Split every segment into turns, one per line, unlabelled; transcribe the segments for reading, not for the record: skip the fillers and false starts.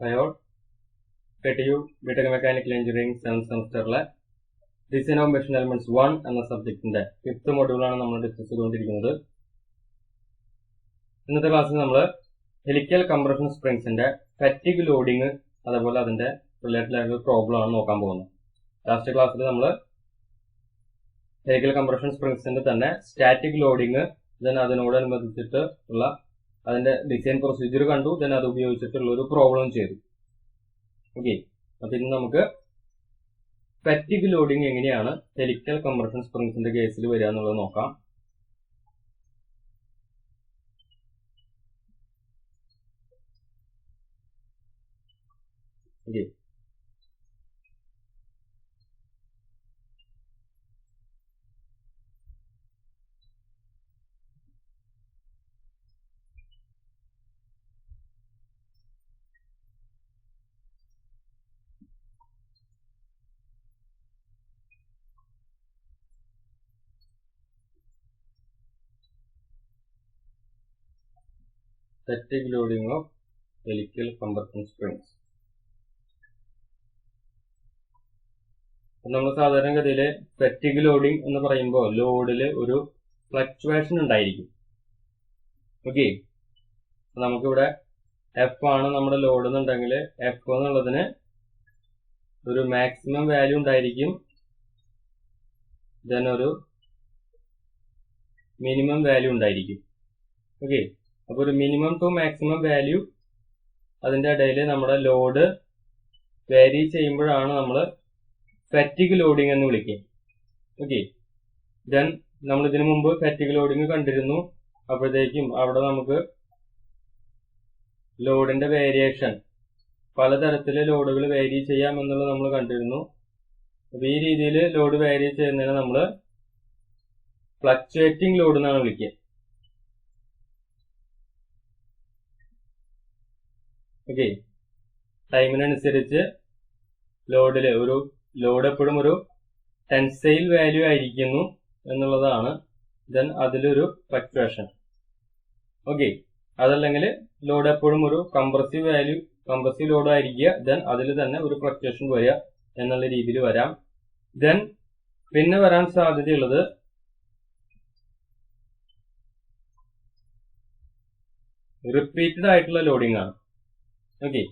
Hayol, KTU, BTech Mechanical Engineering 7th സെമസ്റ്ററിലെ design of machine elements 1 എന്ന സബ്ജക്റ്റിന്റെ 5th മൊഡ്യൂളാണ് നമ്മൾ discuss ചെയ്തുകൊണ്ടിരിക്കുന്നത്. ഇന്നത്തെ ക്ലാസ്സിൽ നമ്മൾ ഹെലിക്കൽ കംപ്രഷൻ സ്പ്രിങ്സിന്റെ ഫാറ്റിഗ് ലോഡിങ് അതേപോലെ അതിന്റെ റിലേറ്റഡ് ആയിട്ടുള്ള പ്രോബ്ലം ആണ് നോക്കാൻ പോകുന്നത്. ലാസ്റ്റ് ക്ലാസ്സിൽ നമ്മൾ ഹെലിക്കൽ കംപ്രഷൻ സ്പ്രിങ്സിന്റെ തന്നെ സ്റ്റാറ്റിക് ലോഡിങ് അതിനോടനുബന്ധിച്ചിട്ട് ഉള്ള അതിന്റെ ഡിസൈൻ പ്രൊസീജിയർ കണ്ടു, അത് ഉപയോഗിച്ചിട്ടുള്ള ഒരു പ്രോബ്ലം ചെയ്തു. ഓക്കെ, അപ്പൊ ഇന്ന് നമുക്ക് ഫാറ്റിഗ് ലോഡിങ് എങ്ങനെയാണ് ഹെലിക്കൽ കംപ്രഷൻ സ്പ്രിങ്സിന്റെ കേസിൽ വരിക എന്നുള്ളത് നോക്കാം. Okay, fatigue loading of helical compression springs. നമ്മൾ സാധാരണഗതിയിൽ ഫാറ്റിഗ് ലോഡിങ് എന്ന് പറയുമ്പോൾ ലോഡില് ഒരു ഫ്ലക്ച്വേഷൻ ഉണ്ടായിരിക്കും. ഓക്കെ, നമുക്കിവിടെ എഫ് ആണ് നമ്മുടെ ലോഡ് എന്നുണ്ടെങ്കിൽ എഫ് എന്നുള്ളതിന് ഒരു മാക്സിമം വാല്യൂ ഉണ്ടായിരിക്കും, ദെൻ ഒരു മിനിമം വാല്യൂ ഉണ്ടായിരിക്കും. ഓക്കെ, അപ്പൊ ഒരു മിനിമം ടു മാക്സിമം വാല്യൂ അതിന്റെ ഇടയിൽ നമ്മുടെ ലോഡ് വാരി ചെയ്യുമ്പോഴാണ് നമ്മൾ ഫാറ്റിഗ് ലോഡിങ് എന്ന് വിളിക്കുക. ഓക്കെ, ദെൻ നമ്മൾ ഇതിനു മുമ്പ് ഫാറ്റിഗ് ലോഡിങ് കണ്ടിരുന്നു. അപ്പോഴത്തേക്കും അവിടെ നമുക്ക് ലോഡിന്റെ വേരിയേഷൻ പലതരത്തില് ലോഡുകൾ വേരി ചെയ്യാം എന്നുള്ളത് നമ്മൾ കണ്ടിരുന്നു. അപ്പൊ ഈ രീതിയിൽ ലോഡ് വേരി ചെയ്യുന്നതിന് നമ്മൾ ഫ്ലക്ച്വേറ്റിംഗ് ലോഡ് എന്നാണ് വിളിക്കുക. ഓക്കെ, ടൈമിനനുസരിച്ച് ലോഡില് ലോഡ് എപ്പോഴും ഒരു ടെൻസൈൽ വാല്യൂ ആയിരിക്കുന്നു എന്നുള്ളതാണ്. ദെൻ അതിലൊരു ഫ്ലക്ച്വേഷൻ. ഓക്കെ, അതല്ലെങ്കിൽ ലോഡ് എപ്പോഴും ഒരു കംപ്രസീവ് ലോഡ് ആയിരിക്കുക, ദെൻ അതിൽ തന്നെ ഒരു ഫ്ലക്ച്വേഷൻ വരിക എന്നുള്ള രീതിയിൽ വരാം. ദെൻ പിന്നെ വരാൻ സാധ്യതയുള്ളത് റിപ്പീറ്റഡ് ആയിട്ടുള്ള ലോഡിംഗ് ആണ്. ഓക്കെ,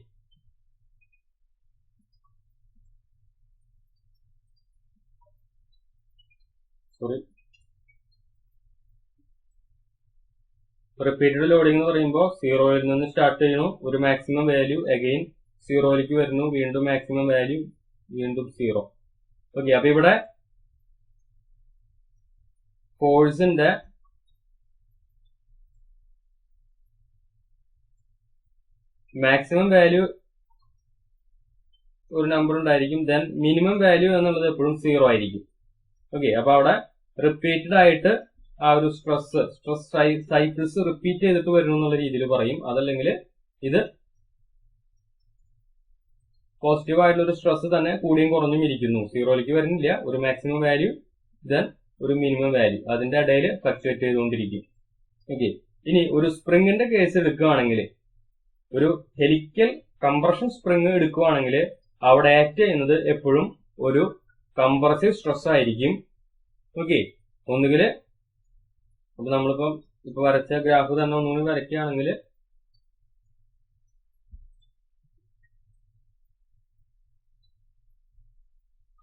റിപ്പീറ്റഡ് ലോഡിംഗ് എന്ന് പറയുമ്പോൾ സീറോയിൽ നിന്ന് സ്റ്റാർട്ട് ചെയ്യണു, ഒരു മാക്സിമം വാല്യൂ അഗെയിൻ സീറോയിലേക്ക് വരുന്നു, വീണ്ടും മാക്സിമം വാല്യൂ, വീണ്ടും സീറോ. ഓക്കെ, അപ്പൊ ഇവിടെ ഫോഴ്സിന്റെ മാക്സിമം വാല്യൂ ഒരു നമ്പർ ഉണ്ടായിരിക്കും, ദെൻ മിനിമം വാല്യൂ എന്നുള്ളത് എപ്പോഴും സീറോ ആയിരിക്കും. ഓക്കെ, അപ്പൊ അവിടെ റിപ്പീറ്റഡ് ആയിട്ട് ആ ഒരു സ്ട്രെസ് സൈക്കിൾസ് റിപ്പീറ്റ് ചെയ്തിട്ട് വരുന്നു എന്നുള്ള രീതിയിൽ പറയും. അതല്ലെങ്കിൽ ഇത് പോസിറ്റീവ് ആയിട്ടുള്ള ഒരു സ്ട്രെസ് തന്നെ കൂടിയും കുറഞ്ഞും ഇരിക്കുന്നു, സീറോയിലേക്ക് വരുന്നില്ല, ഒരു മാക്സിമം വാല്യൂ ദെൻ ഒരു മിനിമം വാല്യൂ അതിന്റെ ഇടയിൽ ഫ്ലക്ച്വേറ്റ് ചെയ്തുകൊണ്ടിരിക്കും. ഓക്കെ, ഇനി ഒരു സ്പ്രിങ്ങിന്റെ കേസ് എടുക്കുകയാണെങ്കിൽ, ഒരു ഹെലിക്കൽ കംപ്രഷൻ സ്പ്രിങ് എടുക്കുകയാണെങ്കിൽ അവിടെ ആക്ട് ചെയ്യുന്നത് എപ്പോഴും ഒരു കംപ്രസീവ് സ്ട്രെസ് ആയിരിക്കും. ഓക്കെ, ഒന്നുകിൽ അപ്പൊ നമ്മളിപ്പം വരച്ച ഗ്രാഫ് തന്നെ ഒന്നുകൂടി വരയ്ക്കുകയാണെങ്കിൽ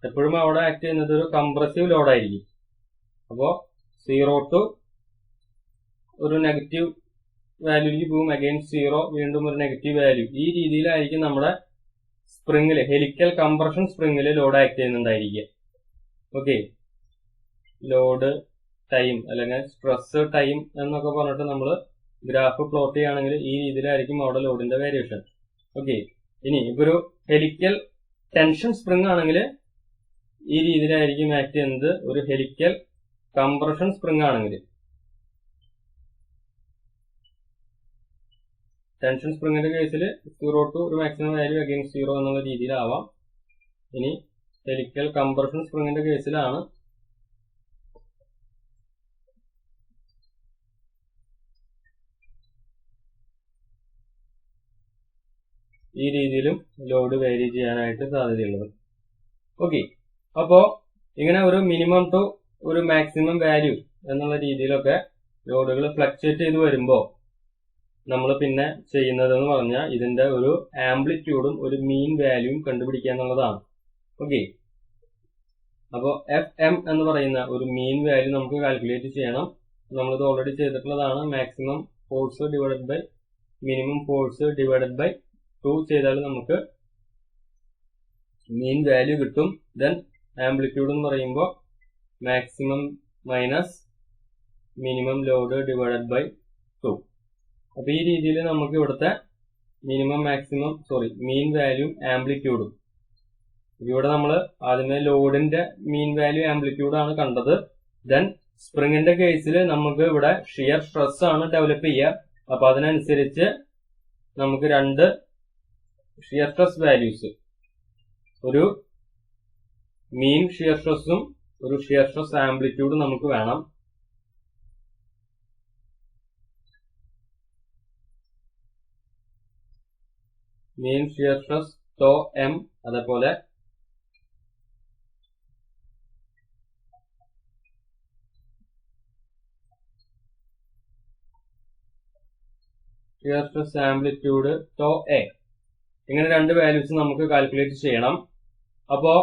എപ്പോഴും അവിടെ ആക്ട് ചെയ്യുന്നത് ഒരു കംപ്രസീവ് ലോഡായിരിക്കും. അപ്പോ സീറോ ടു ഒരു നെഗറ്റീവ് വാല്യൂലേക്ക് പോകും, അഗെയിൻസ്റ്റ് സീറോ, വീണ്ടും ഒരു നെഗറ്റീവ് വാല്യൂ. ഈ രീതിയിലായിരിക്കും നമ്മുടെ സ്പ്രിങ്ങില് ഹെലിക്കൽ കംപ്രഷൻ സ്പ്രിങ്ങില് ലോഡ് ആക്ട് ചെയ്യുന്നുണ്ടായിരിക്കുക. ഓക്കെ, ലോഡ് ടൈം അല്ലെങ്കിൽ സ്ട്രെസ് ടൈം എന്നൊക്കെ പറഞ്ഞിട്ട് നമ്മൾ ഗ്രാഫ് പ്ലോട്ട് ചെയ്യുകയാണെങ്കിൽ ഈ രീതിയിലായിരിക്കും അവിടെ ലോഡിന്റെ വേരിയേഷൻ. ഓക്കെ, ഇനി ഇപ്പൊ ഒരു ഹെലിക്കൽ ടെൻഷൻ സ്പ്രിങ് ആണെങ്കിൽ ഈ രീതിയിലായിരിക്കും ആക്ട് ചെയ്യുന്നത്. ഒരു ഹെലിക്കൽ കംപ്രഷൻ സ്പ്രിങ് ആണെങ്കിൽ, ടെൻഷൻ സ്പ്രിങ്ങിന്റെ കേസിൽ സീറോ ടു ഒരു മാക്സിമം വാല്യൂ അഗെയിൻസ്റ്റ് സീറോ എന്നുള്ള രീതിയിലാവാം. ഇനി ഹെലിക്കൽ കംപ്രഷൻ സ്പ്രിങ്ങിന്റെ കേസിലാണ് ഈ രീതിയിലും ലോഡ് വേരി ചെയ്യാനായിട്ട് സാധ്യതയുള്ളത്. ഓക്കെ, അപ്പോൾ ഇങ്ങനെ ഒരു മിനിമം ടു ഒരു മാക്സിമം വാല്യൂ എന്നുള്ള രീതിയിലൊക്കെ ലോഡുകൾ ഫ്ലക്ച്വേറ്റ് ചെയ്ത് വരുമ്പോൾ നമ്മൾ പിന്നെ ചെയ്യുന്നതെന്ന് പറഞ്ഞാൽ ഇതിന്റെ ഒരു ആംപ്ലിറ്റ്യൂഡും ഒരു മീൻ വാല്യൂവും കണ്ടുപിടിക്കുക എന്നുള്ളതാണ്. ഓക്കെ, അപ്പോൾ FM എന്ന് പറയുന്ന ഒരു മീൻ വാല്യൂ നമുക്ക് കാൽക്കുലേറ്റ് ചെയ്യണം. നമ്മളിത് ഓൾറെഡി ചെയ്തിട്ടുള്ളതാണ്. Maximum force divided by minimum force divided by 2 ചെയ്താൽ നമുക്ക് മീൻ വാല്യൂ കിട്ടും. ദെൻ ആംപ്ലിറ്റ്യൂഡ് എന്ന് പറയുമ്പോൾ maximum minus minimum load divided by 2. അപ്പൊ ഈ രീതിയിൽ നമുക്ക് ഇവിടുത്തെ മിനിമം മാക്സിമം മീൻ വാല്യൂ ആംപ്ലിറ്റ്യൂഡും, ഇവിടെ നമ്മൾ ആദ്യമേ ലോഡിന്റെ മീൻ വാല്യൂ ആംപ്ലിറ്റ്യൂഡ് ആണ് കണ്ടത്. ദെൻ സ്പ്രിങ്ങിന്റെ കേസിൽ നമുക്ക് ഇവിടെ ഷിയർ സ്ട്രെസ് ആണ് ഡെവലപ്പ് ചെയ്യുക. അപ്പൊ അതിനനുസരിച്ച് നമുക്ക് രണ്ട് ഷിയർ സ്ട്രെസ് വാല്യൂസ്, ഒരു മീൻ ഷിയർ സ്ട്രെസ്സും ഒരു ഷിയർ സ്ട്രെസ് ആംപ്ലിറ്റ്യൂഡും നമുക്ക് വേണം. Mean shear stress tau M, അതേപോലെ shear stress amplitude tau A. ഇങ്ങനെ രണ്ട് വാല്യൂസ് നമുക്ക് കാൽക്കുലേറ്റ് ചെയ്യണം. അപ്പോ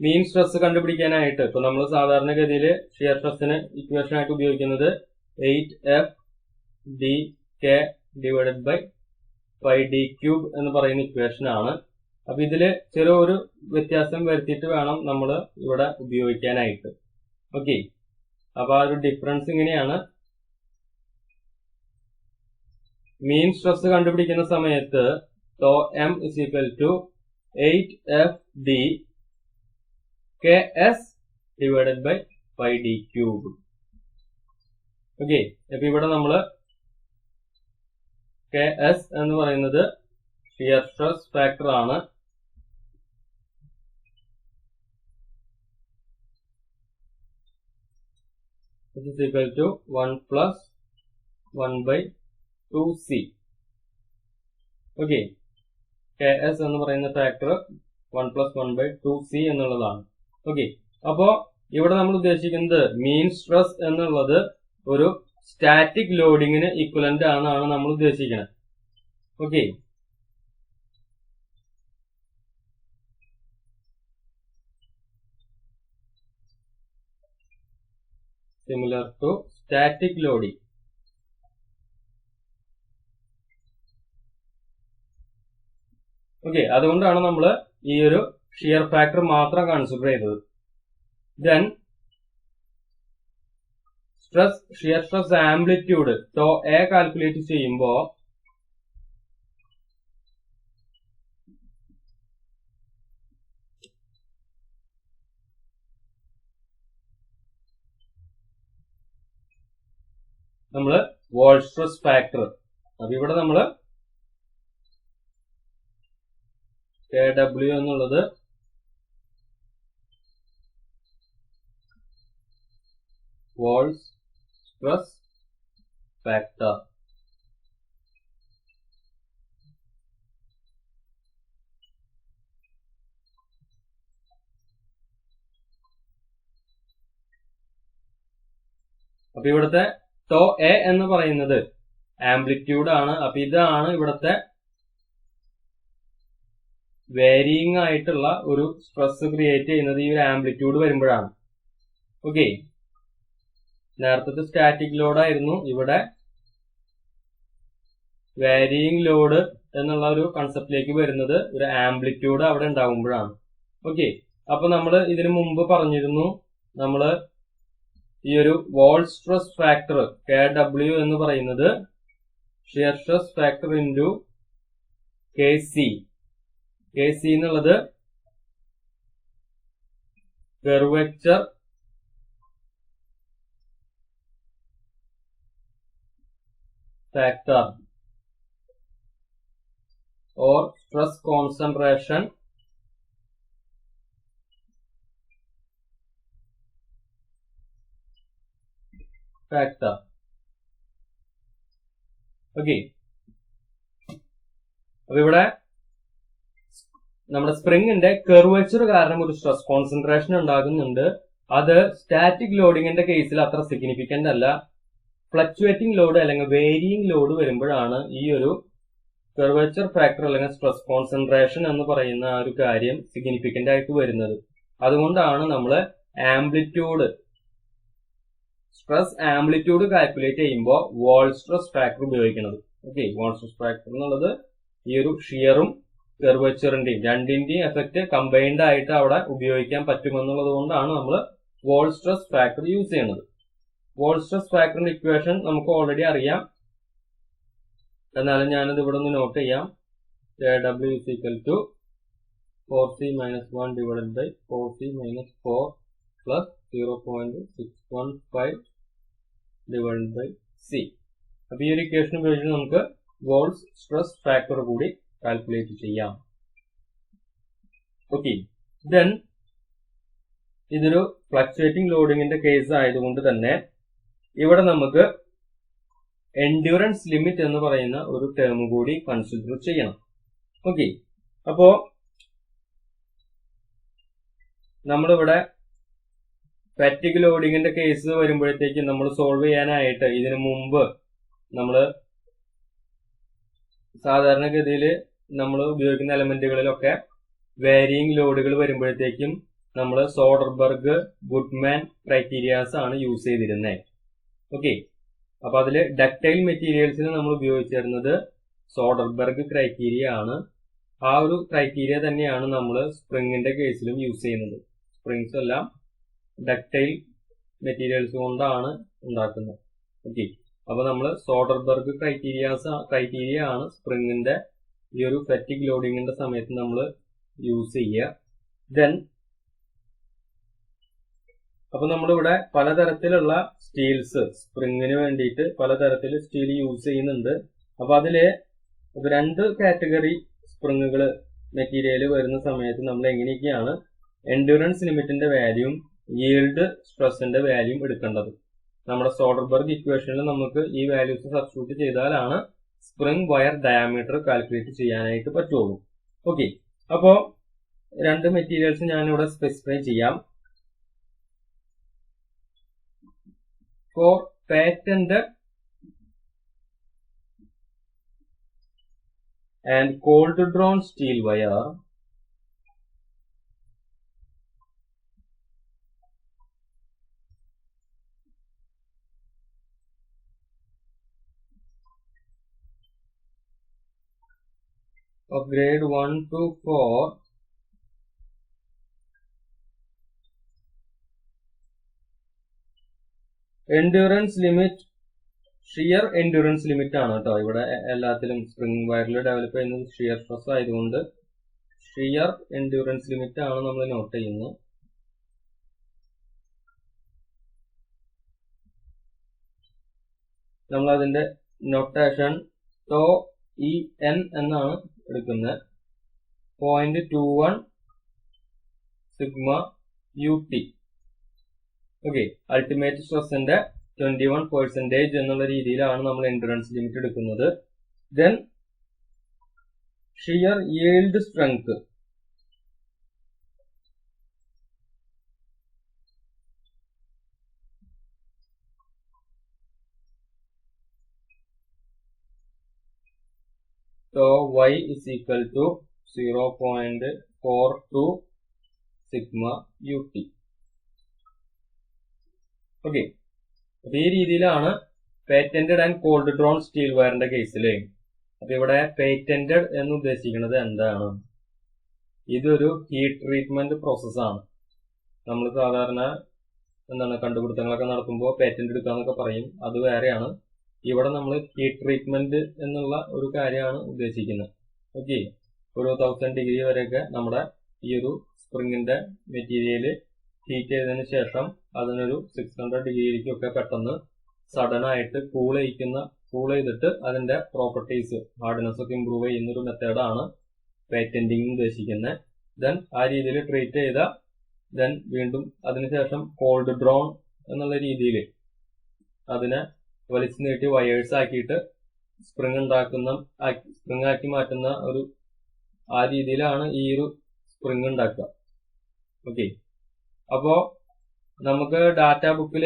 മീൻ സ്ട്രെസ് കണ്ടുപിടിക്കാനായിട്ട് ഇപ്പൊ നമ്മൾ സാധാരണഗതിയിൽ ഷിയർ സ്ട്രെസ്സിന് ഇക്വേഷൻ ആയിട്ട് ഉപയോഗിക്കുന്നത് 8FDK ഡിവൈഡഡ് ബൈ 5D³ എന്ന് പറയുന്ന ഇക്വേഷൻ ആണ്. അപ്പൊ ഇതില് ചെറിയൊരു വ്യത്യാസം വരുത്തിയിട്ട് വേണം നമ്മൾ ഇവിടെ ഉപയോഗിക്കാനായിട്ട്. ഓക്കെ, അപ്പൊ ആ ഒരു ഡിഫറൻസ് ഇങ്ങനെയാണ്. മീൻ സ്ട്രെസ് കണ്ടുപിടിക്കുന്ന സമയത്ത് tau M is equal to 8FDKS divided by 5D³. Okay, അപ്പൊ ഇവിടെ നമ്മള് KS എന്ന് പറയുന്നത് ഷിയർ സ്ട്രെസ് ഫാക്ടർ ആണ്. This is equal to 1 plus 1 by 2C. Okay, KS എന്ന് പറയുന്ന ഫാക്ടർ 1 plus 1 by 2C എന്നുള്ളതാണ്. ഓക്കെ, അപ്പോ ഇവിടെ നമ്മൾ ഉദ്ദേശിക്കുന്നത് മീൻ സ്ട്രെസ് എന്നുള്ളത് ഒരു സ്റ്റാറ്റിക് ലോഡിങ്ങിന് ഇക്വലന്റ് ആണെന്നാണ് നമ്മൾ ഉദ്ദേശിക്കുന്നത്. Okay, similar to static loading. Okay, അതുകൊണ്ടാണ് നമ്മൾ ഈ ഒരു ഷിയർ ഫാക്ടർ മാത്രം കൺസിഡർ ചെയ്തത്. Then shear stress amplitude tau A calculate ചെയ്യുമ്പോൾ നമ്മള് വോൾ സ്ട്രെസ് ഫാക്ടർ, അപ്പൊ ഇവിടെ നമ്മള് KW എന്നുള്ളത് വോൾ സ്ട്രെസ് ഫാക്ടർ. അപ്പൊ ഇവിടുത്തെ ടോ എ എന്ന് പറയുന്നത് ആംപ്ലിറ്റ്യൂഡ് ആണ്. അപ്പൊ ഇതാണ് ഇവിടുത്തെ വേരിയിങ് ആയിട്ടുള്ള ഒരു സ്ട്രെസ് ക്രിയേറ്റ് ചെയ്യുന്നത് ഈ ഒരു ആംപ്ലിറ്റ്യൂഡ് വരുമ്പോഴാണ്. ഓക്കെ, നേരത്തെ സ്റ്റാറ്റിക് ലോഡ് ആയിരുന്നു, ഇവിടെ വേരിയിങ് ലോഡ് എന്നുള്ള ഒരു കൺസെപ്റ്റിലേക്ക് വരുന്നത് ഒരു ആംപ്ലിറ്റ്യൂഡ് അവിടെ ഉണ്ടാകുമ്പോഴാണ്. ഓക്കെ, അപ്പൊ നമ്മൾ ഇതിനു മുമ്പ് പറഞ്ഞിരുന്നു, നമ്മള് ഈ ഒരു വോൾ സ്ട്രെസ് ഫാക്ടർ KW എന്ന് പറയുന്നത് shear stress factor into KC. KC എന്നുള്ളത് curvature factor or stress concentration factor. Okay, അപ്പൊ ഇവിടെ നമ്മുടെ സ്പ്രിങ്ങിന്റെ കർവേച്ചർ കാരണം ഒരു സ്ട്രെസ് കോൺസെൻട്രേഷൻ ഉണ്ടാകുന്നുണ്ട്. അത് സ്റ്റാറ്റിക് ലോഡിങ്ങിന്റെ കേസിൽ അത്ര സിഗ്നിഫിക്കന്റ് അല്ല. ഫ്ലക്ച്വേറ്റിംഗ് ലോഡ് അല്ലെങ്കിൽ വേരിയിങ് ലോഡ് വരുമ്പോഴാണ് ഈ ഒരു കർവേച്ചർ ഫാക്ടർ അല്ലെങ്കിൽ സ്ട്രെസ് കോൺസെൻട്രേഷൻ എന്ന് പറയുന്ന ആ ഒരു കാര്യം സിഗ്നിഫിക്കന്റ് ആയിട്ട് വരുന്നത്. അതുകൊണ്ടാണ് നമ്മൾ ആംപ്ലിറ്റ്യൂഡ് സ്ട്രെസ് ആംപ്ലിറ്റ്യൂഡ് കാൽക്കുലേറ്റ് ചെയ്യുമ്പോൾ വാൾ സ്ട്രെസ് ഫാക്ടർ ഉപയോഗിക്കുന്നത്. ഓക്കെ, വാൾ സ്ട്രെസ് ഫാക്ടർ എന്നുള്ളത് ഈ ഒരു ഷിയറും കർവേച്ചറിന്റെയും രണ്ടിന്റെയും എഫക്ട് കമ്പൈൻഡ് ആയിട്ട് അവിടെ ഉപയോഗിക്കാൻ പറ്റുമെന്നുള്ളത് കൊണ്ടാണ് നമ്മൾ വാൾ സ്ട്രെസ് ഫാക്ടർ യൂസ് ചെയ്യുന്നത്. വാൾ സ്ട്രെസ് ഫാക്ടറിന്റെ ഇക്വേഷൻ നമുക്ക് ഓൾറെഡി അറിയാം, എന്നാലും ഞാനത് ഇവിടെ ഒന്ന് നോട്ട് ചെയ്യാം. W is equal to 4C minus 1 divided by 4C minus 4 plus 0.615 divided by C. അപ്പൊ ഈ ഒരു ഇക്വേഷൻ ഉപയോഗിച്ച് നമുക്ക് വാൾസ് സ്ട്രെസ് ഫാക്ടർ കൂടി കാൽക്കുലേറ്റ് ചെയ്യാം. ഓക്കെ, ദെൻ ഇതൊരു ഫ്ലക്ച്വേറ്റിംഗ് ലോഡിങ്ങിന്റെ കേസ് ആയതുകൊണ്ട് തന്നെ ഇവിടെ നമുക്ക് എൻഡ്യൂറൻസ് ലിമിറ്റ് എന്ന് പറയുന്ന ഒരു ടേം കൂടി കൺസിഡർ ചെയ്യണം. ഓക്കെ, അപ്പോ നമ്മളിവിടെ ഫാറ്റിക് ലോഡിങ്ങിന്റെ കേസ് വരുമ്പോഴത്തേക്ക് നമ്മൾ സോൾവ് ചെയ്യാനായിട്ട് ഇതിനു മുമ്പ് നമ്മൾ സാധാരണഗതിയിൽ നമ്മൾ ഉപയോഗിക്കുന്ന എലമെന്റുകളിലൊക്കെ വേരിയിങ് ലോഡുകൾ വരുമ്പോഴത്തേക്കും നമ്മൾ സോഡർബർഗ് ഗുഡ്മാൻ ക്രൈറ്റീരിയാസ് ആണ് യൂസ് ചെയ്തിരുന്നത്. ഓക്കെ, അപ്പൊ അതില് ഡക്ടൈൽ മെറ്റീരിയൽസിന് നമ്മൾ ഉപയോഗിച്ചിരുന്നത് സോഡർബർഗ് ക്രൈറ്റീരിയ ആണ്. ആ ഒരു ക്രൈറ്റീരിയ തന്നെയാണ് നമ്മൾ സ്പ്രിങ്ങിന്റെ കേസിലും യൂസ് ചെയ്യുന്നത്. സ്പ്രിങ്സ് എല്ലാം ഡക്ടൈൽ മെറ്റീരിയൽസ് കൊണ്ടാണ് ഉണ്ടാക്കുന്നത്. ഓക്കെ, അപ്പൊ നമ്മൾ സോഡർബർഗ് ക്രൈറ്റീരിയ ആണ് സ്പ്രിങ്ങിന്റെ ഈ ഒരു ഫാറ്റിക് ലോഡിങ്ങിന്റെ സമയത്ത് നമ്മൾ യൂസ് ചെയ്യുക. ദെൻ അപ്പൊ നമ്മളിവിടെ പലതരത്തിലുള്ള സ്റ്റീൽസ് സ്പ്രിങ്ങിന് വേണ്ടിയിട്ട് പലതരത്തിൽ സ്റ്റീൽ യൂസ് ചെയ്യുന്നുണ്ട്. അപ്പൊ അതില് രണ്ട് കാറ്റഗറി സ്പ്രിങ്ങുകൾ മെറ്റീരിയൽ വരുന്ന സമയത്ത് നമ്മൾ എങ്ങനെയൊക്കെയാണ് എൻഡ്യൂറൻസ് ലിമിറ്റിന്റെ വാല്യൂം യീൽഡ് സ്ട്രെസിന്റെ വാല്യൂം എടുക്കേണ്ടത്. നമ്മുടെ സോഡർബർഗ് ഇക്വേഷനിൽ നമുക്ക് ഈ വാല്യൂസ് സബ്സ്റ്റിറ്റ്യൂട്ട് ചെയ്താലാണ് സ്പ്രിംഗ് വയർ ഡയാമീറ്റർ കാൽക്കുലേറ്റ് ചെയ്യാനായിട്ട് പറ്റുള്ളൂ. ഓക്കെ, അപ്പോ രണ്ട് മെറ്റീരിയൽസ് ഞാനിവിടെ സ്പെസിഫൈ ചെയ്യാം. For patented and cold drawn steel wire, of grade 1 to 4, endurance limit shear endurance limit ആണ് കേട്ടോ. ഇവിടെ എല്ലാത്തിലും സ്പ്രിംഗ് വയറിൽ ഡെവലപ്പ് ചെയ്യുന്നത് ഷിയർ സ്ട്രെസ് ആയതുകൊണ്ട് ഷിയർ എൻഡ്യൂറൻസ് ലിമിറ്റ് ആണ് നമ്മൾ നോട്ട് ചെയ്യുന്നത്. നമ്മൾ അതിന്റെ നൊട്ടേഷൻ ടോ ഇ എൻ എന്നാണ് എടുക്കുന്നത്. 0.21 sigma U T. Okay, ultimate സ്ട്രെസിന്റെ 21% എന്നുള്ള രീതിയിലാണ് നമ്മൾ എൻഡ്യൂറൻസ് ലിമിറ്റ് എടുക്കുന്നത്. Then shear yield strength So y is equal to 0.42 sigma ut. Okay, അപ്പൊ ഈ രീതിയിലാണ് patented and cold drawn steel വയറിന്റെ കേസില്. അപ്പൊ ഇവിടെ പേറ്റന്റഡ് എന്ന് ഉദ്ദേശിക്കുന്നത് എന്താണ്? ഇതൊരു ഹീറ്റ് ട്രീറ്റ്മെന്റ് പ്രോസസ്സാണ്. നമ്മൾ സാധാരണ കണ്ടുപിടുത്തങ്ങളൊക്കെ നടത്തുമ്പോൾ പേറ്റന്റ് എടുക്കാന്നൊക്കെ പറയും, അത് വേറെയാണ്. ഇവിടെ നമ്മൾ ഹീറ്റ് ട്രീറ്റ്മെന്റ് എന്നുള്ള ഒരു കാര്യമാണ് ഉദ്ദേശിക്കുന്നത്. ഓക്കെ, ഒരു 1000 ഡിഗ്രി വരെയൊക്കെ നമ്മുടെ ഈ ഒരു സ്പ്രിങ്ങിന്റെ മെറ്റീരിയൽ ഹീറ്റ് ചെയ്തതിന് ശേഷം അതിനൊരു 600 ഡിഗ്രിയിലേക്കൊക്കെ പെട്ടെന്ന് സഡൻ ആയിട്ട് കൂൾ ചെയ്തിട്ട് അതിന്റെ പ്രോപ്പർട്ടീസ് ഹാർഡ്നെസ് ഒക്കെ ഇമ്പ്രൂവ് ചെയ്യുന്ന ഒരു മെത്തേഡാണ് പേറ്റന്റിങ് ഉദ്ദേശിക്കുന്നത്. ദെൻ ആ രീതിയിൽ ട്രീറ്റ് ചെയ്ത ദെൻ വീണ്ടും അതിനുശേഷം കോൾഡ് ഡ്രോൺ എന്നുള്ള രീതിയിൽ അതിനെ വലിച്ചു നീട്ടി വയേഴ്സ് ആക്കിയിട്ട് സ്പ്രിംഗ് ആക്കി മാറ്റുന്ന ആ രീതിയിലാണ് ഈ ഒരു സ്പ്രിംഗ് ഉണ്ടാക്കുക. ഓക്കെ, അപ്പോ നമുക്ക് ഡാറ്റ ബുക്കിൽ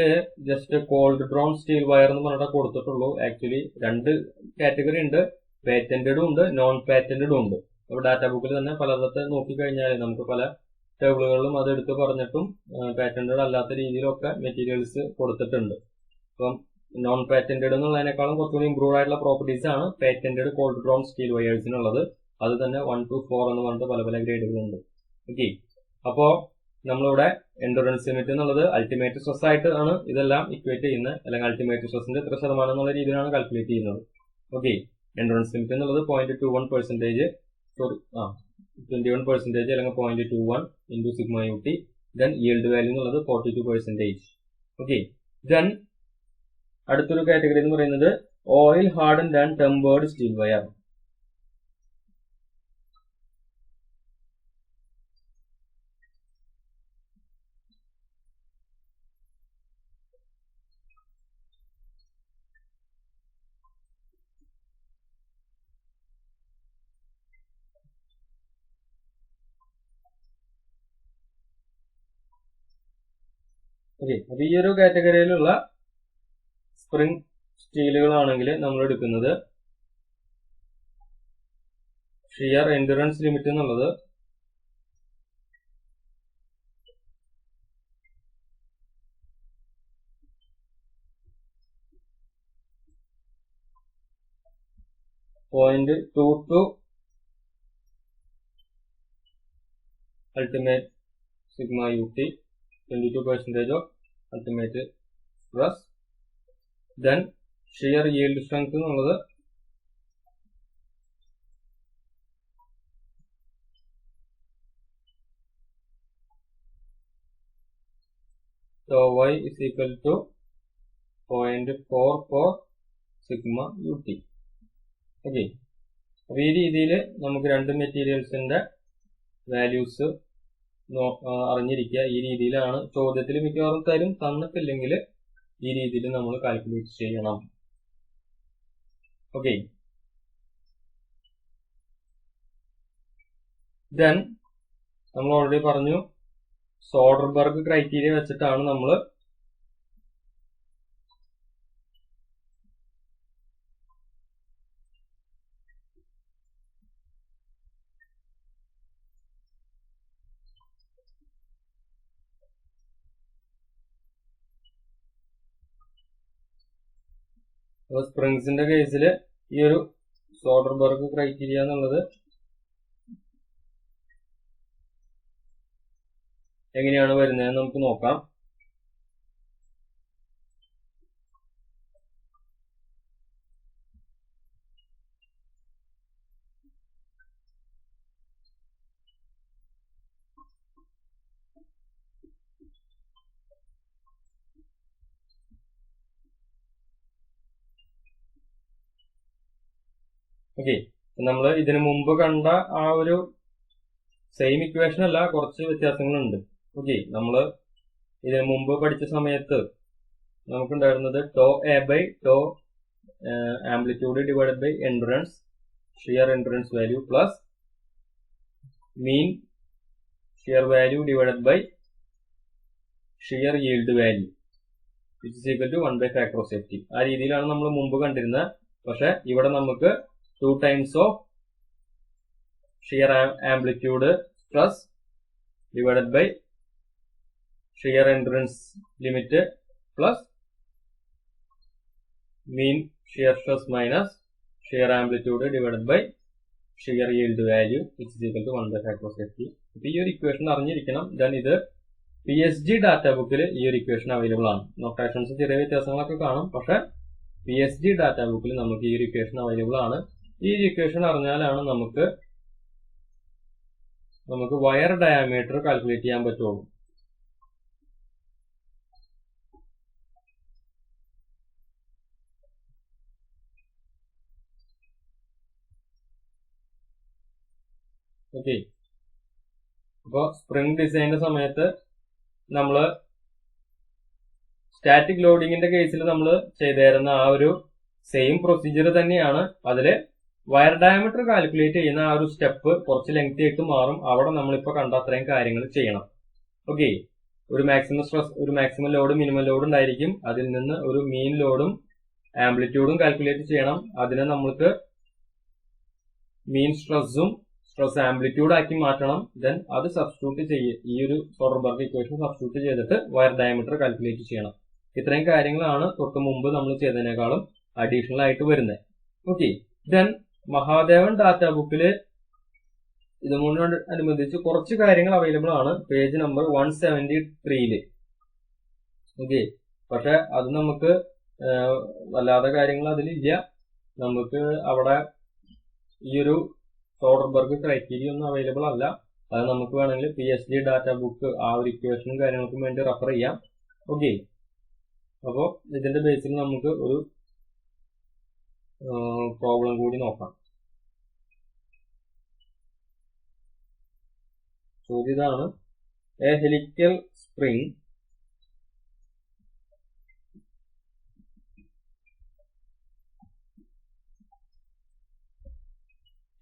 just cold drawn steel wire എന്ന് പറഞ്ഞിട്ട് കൊടുത്തിട്ടുള്ളൂ. ആക്ച്വലി 2 കാറ്റഗറി ഉണ്ട്, പേറ്റന്റഡും ഉണ്ട്, നോൺ പേറ്റന്റഡും ഉണ്ട്. അപ്പൊ ഡാറ്റ ബുക്കിൽ തന്നെ പലതരത്തെ നോക്കിക്കഴിഞ്ഞാൽ നമുക്ക് പല ടേബിളുകളിലും അത് എടുത്ത് പറഞ്ഞിട്ടും പാറ്റന്റഡ് അല്ലാത്ത രീതിയിലൊക്കെ മെറ്റീരിയൽസ് കൊടുത്തിട്ടുണ്ട്. അപ്പം നോൺ പാറ്റന്റഡ് എന്നുള്ളതിനേക്കാളും കുറച്ചുകൂടി ഇംപ്രൂവ് ആയിട്ടുള്ള പ്രോപ്പർട്ടീസ് ആണ് പാറ്റന്റഡ് കോൾഡ് ഡ്രോൺ സ്റ്റീൽ വയേഴ്സിനുള്ളത്. അത് തന്നെ 1 to 4 എന്ന് പറഞ്ഞിട്ട് പല പല ഗ്രേഡുകളുണ്ട്. ഓക്കെ, അപ്പോ നമ്മളിവിടെ എൻഡുറൻസ് ലിമിറ്റ് എന്നുള്ളത് അൾട്ടിമേറ്റ് സ്ട്രെസ് ആയിട്ട് ആണ് ഇതെല്ലാം ഇക്വേറ്റ് ചെയ്യുന്നത്, അല്ലെങ്കിൽ അൾട്ടിമേറ്റ് സ്ട്രെസിന്റെ എത്ര ശതമാനം എന്നുള്ള രീതിയിലാണ് കാൽക്കുലേറ്റ് ചെയ്യുന്നത്. ഓക്കെ, എൻഡുറൻസ് ലിമിറ്റ് എന്നുള്ളത് 0.21%, 21% അല്ലെങ്കിൽ 0.21 into sigma ut. Then yield value എന്നുള്ളത് 42%. ഓക്കെ, then അടുത്തൊരു കാറ്റഗറി എന്ന് പറയുന്നത് oil hardened and tempered steel wire. Okay, അപ്പൊ ഈ ഒരു കാറ്റഗറിയിലുള്ള സ്പ്രിംഗ് സ്റ്റീലുകളാണെങ്കിൽ നമ്മൾ എടുക്കുന്നത് ഷിയർ എൻഡുറൻസ് ലിമിറ്റ് എന്നുള്ളത് 0.22 ultimate sigma ut, 22% of ultimate stress. Then shear yield strength എന്നുള്ളത് so y is equal to 0.44 sigma ut. Okay, അപ്പൊ ഈ രീതിയിൽ നമുക്ക് രണ്ട് മെറ്റീരിയൽസിന്റെ വാല്യൂസ് അറിഞ്ഞിരിക്കുക. ഈ രീതിയിലാണ് ചോദ്യത്തിൽ മിക്കവാറും തരും, തന്നിട്ടില്ലെങ്കിൽ ഈ രീതിയിൽ നമ്മൾ കാൽക്കുലേറ്റ് ചെയ്യണം. ഓക്കെ, ദെൻ നമ്മൾ ഓൾറെഡി പറഞ്ഞു സോഡർബർഗ് ക്രൈറ്റീരിയ വെച്ചിട്ടാണ് നമ്മൾ സ്പ്രിങ്സിന്റെ കേസിൽ ഈ ഒരു സോഡർബർഗ് ക്രൈറ്റീരിയ എന്നുള്ളത് എങ്ങനെയാണ് വരുന്നതെന്ന് നമുക്ക് നോക്കാം. ഓക്കെ, നമ്മൾ ഇതിനു മുമ്പ് കണ്ട ആ ഒരു സെയിം ഇക്വേഷൻ അല്ല, കുറച്ച് വ്യത്യാസങ്ങളുണ്ട്. ഓക്കെ, നമ്മൾ ഇതിനു മുമ്പ് പഠിച്ച സമയത്ത് നമുക്കുണ്ടായിരുന്നത് tau a by tau amplitude divided by endurance, shear endurance value plus mean shear value divided by shear yield value which is equal to 1 by factor of safety. ആ രീതിയിലാണ് നമ്മൾ മുമ്പ് കണ്ടിരുന്നത്. പക്ഷെ ഇവിടെ നമുക്ക് 2 times of shear amplitude stress divided by shear endurance limit plus mean shear stress minus shear amplitude divided by shear yield value which is equal to 1 by factor of safety. ഈ ഒരു ഇക്വേഷൻ അറിഞ്ഞിരിക്കണം. Then ഇത് PSG data ബുക്കിൽ ഈ ഒരു equation available ആണ്. Notations ചെറിയ വ്യത്യാസങ്ങളൊക്കെ കാണും, പക്ഷെ PSG ഡാറ്റ ബുക്കിൽ നമുക്ക് ഈ ഒരു ഇക്വേഷൻ അവൈലബിൾ ആണ്. ഈ ഇക്വേഷൻ അറിഞ്ഞാലാണ് നമുക്ക് വയർ ഡയാമീറ്റർ കാൽക്കുലേറ്റ് ചെയ്യാൻ പറ്റുള്ളൂ. ഓക്കെ, അപ്പൊ സ്പ്രിംഗ് ഡിസൈനിന്റെ സമയത്ത് നമ്മൾ സ്റ്റാറ്റിക് ലോഡിങ്ങിന്റെ കേസിൽ നമ്മൾ ചെയ്തിരുന്ന ആ ഒരു സെയിം പ്രൊസീജിയർ തന്നെയാണ്. അതില് വയർ ഡയമീറ്റർ കാൽക്കുലേറ്റ് ചെയ്യുന്ന ആ ഒരു സ്റ്റെപ്പ് കുറച്ച് ലെങ്തി ആയിട്ട് മാറും. അവിടെ നമ്മളിപ്പോ കണ്ട അത്രയും കാര്യങ്ങൾ ചെയ്യണം. ഓക്കെ, ഒരു മാക്സിമം സ്ട്രെസ്, ഒരു മാക്സിമം ലോഡ്, മിനിമം ലോഡ് ഉണ്ടായിരിക്കും. അതിൽ നിന്ന് ഒരു മീൻ ലോഡും ആംപ്ലിറ്റ്യൂഡും കാൽക്കുലേറ്റ് ചെയ്യണം. അതിനെ നമ്മൾക്ക് മീൻ സ്ട്രെസ്സും സ്ട്രെസ് ആംപ്ലിറ്റ്യൂഡ് ആക്കി മാറ്റണം. ദെൻ അത് സബ്സ്റ്റിറ്റ്യൂട്ട് ചെയ്യുക, ഈ ഒരു സോഡർബർഗ് ഇക്വേഷൻ സബ്സ്റ്റിറ്റ്യൂട്ട് ചെയ്തിട്ട് വയർ ഡയമീറ്റർ കാൽക്കുലേറ്റ് ചെയ്യണം. ഇത്രയും കാര്യങ്ങളാണ് തൊട്ട് മുമ്പ് നമ്മൾ ചെയ്തതിനേക്കാളും അഡീഷണൽ ആയിട്ട് വരുന്നത്. ഓക്കെ, ദെൻ മഹാദേവൻ ഡാറ്റ ബുക്കില് ഇതുമൂന്നോടനുബന്ധിച്ച് കുറച്ച് കാര്യങ്ങൾ അവൈലബിൾ ആണ് പേജ് നമ്പർ 173. ഓക്കെ, പക്ഷെ അത് നമുക്ക് വല്ലാതെ കാര്യങ്ങൾ അതിലില്ല. നമുക്ക് അവിടെ ഈ ഒരു സോഡർബർഗ് ക്രൈറ്റീരിയ ഒന്നും അവൈലബിൾ അല്ല. അത് നമുക്ക് വേണമെങ്കിൽ PhD ഡാറ്റ ബുക്ക് ആ ഒരു ഇക്വേഷനും കാര്യങ്ങൾക്കും വേണ്ടി റെഫർ ചെയ്യാം. ഓക്കെ, അപ്പോൾ ഇതിന്റെ ബേസിൽ നമുക്ക് ഒരു പ്രോബ്ലം കൂടി നോക്കാം. ചോദ്യം ഇതാണ്: A helical spring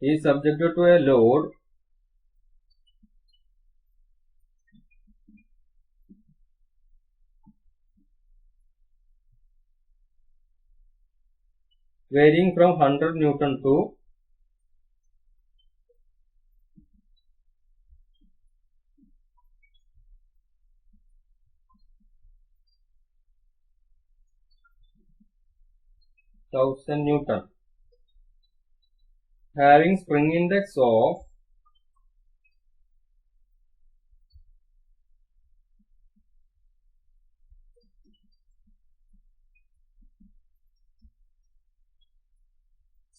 is subjected to a load varying from 100 Newton to 1000 Newton, having spring index of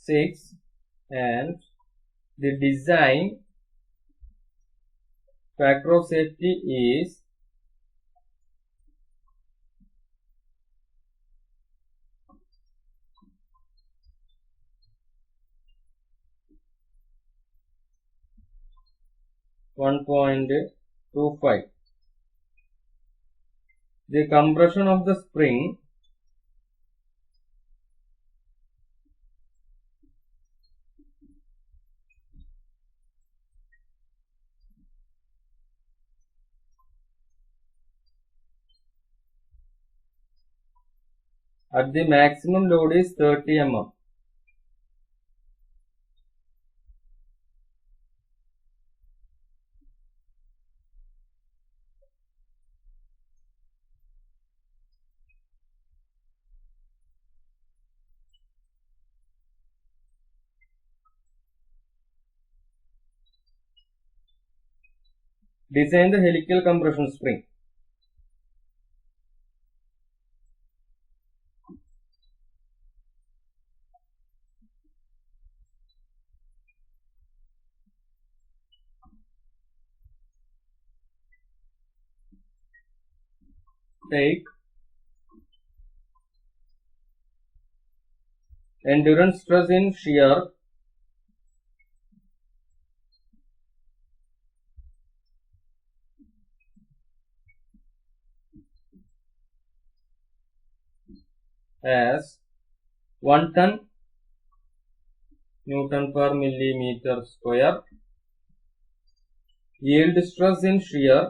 6 and the design factor of safety is 1.25. The compression of the spring at the maximum load is 30 mm. Design the helical compression spring. Take endurance stress in shear as 1 ton Newton per millimeter square. Yield stress in shear